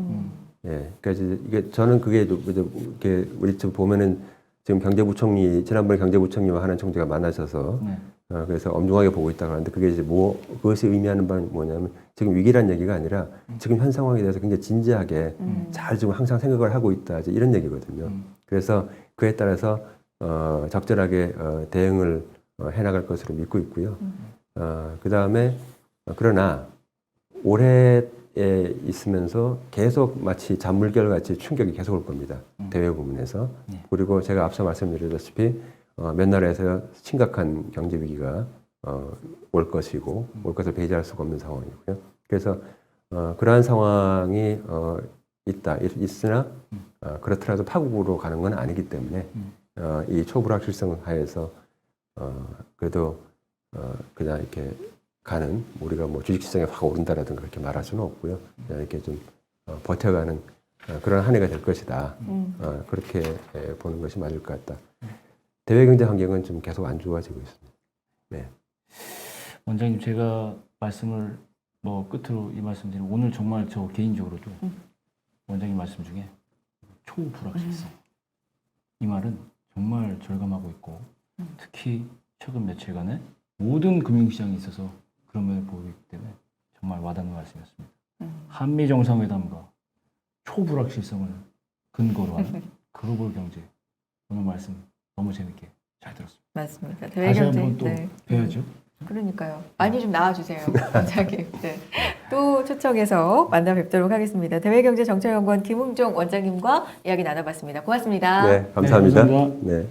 그러니까 이게 저는 그게 이렇게 우리 집 보면은 지금 경제부총리 지난번에 경제부총리와 하는 총재가 만나셔서 네. 그래서 엄중하게 보고 있다고 하는데 그게 이제 그것이 의미하는 바는 뭐냐면 지금 위기란 얘기가 아니라 지금 현 상황에 대해서 굉장히 진지하게 잘 지금 항상 생각을 하고 있다 이제 이런 얘기거든요. 그래서 그에 따라서 적절하게 대응을 해나갈 것으로 믿고 있고요. 그 다음에 그러나 올해에 있으면서 계속 마치 잔물결 같이 충격이 계속 올 겁니다. 대외 부분에서. 네. 그리고 제가 앞서 말씀드렸다시피 몇 나라에서 심각한 경제 위기가 올 것이고 올 것을 배제할 수가 없는 상황이고요. 그래서 그러한 상황이 있으나 그렇더라도 파국으로 가는 건 아니기 때문에 이 초불확실성 하에서 그래도 그냥 이렇게 가는 우리가 뭐 주식시장에 확 오른다라든가 그렇게 말할 수는 없고요. 그냥 이렇게 좀 버텨가는 그런 한 해가 될 것이다. 그렇게 보는 것이 맞을 것 같다. 대외 경제 환경은 좀 계속 안 좋아지고 있습니다. 네. 원장님 제가 말씀을 뭐 끝으로 이 말씀드리면 오늘 정말 저 개인적으로도 원장님 말씀 중에 초불확실성 이 말은 정말 절감하고 있고 특히 최근 며칠간에 모든 금융시장에 있어서 그런 면을 보이기 때문에 정말 와닿는 말씀이었습니다. 한미 정상회담과 초불확실성을 근거로 하는 글로벌 경제 오늘 말씀 너무 재밌게 잘 들었습니다. 맞습니다. 대외 다시 경제. 한번 또 네. 뵈야죠. 그러니까요. 많이 좀 나와주세요, 원장님. 네. 또 초청해서 만나 뵙도록 하겠습니다. 대외경제정책연구원 김웅종 원장님과 이야기 나눠봤습니다. 고맙습니다. 네, 감사합니다. 네, 감사합니다. 네.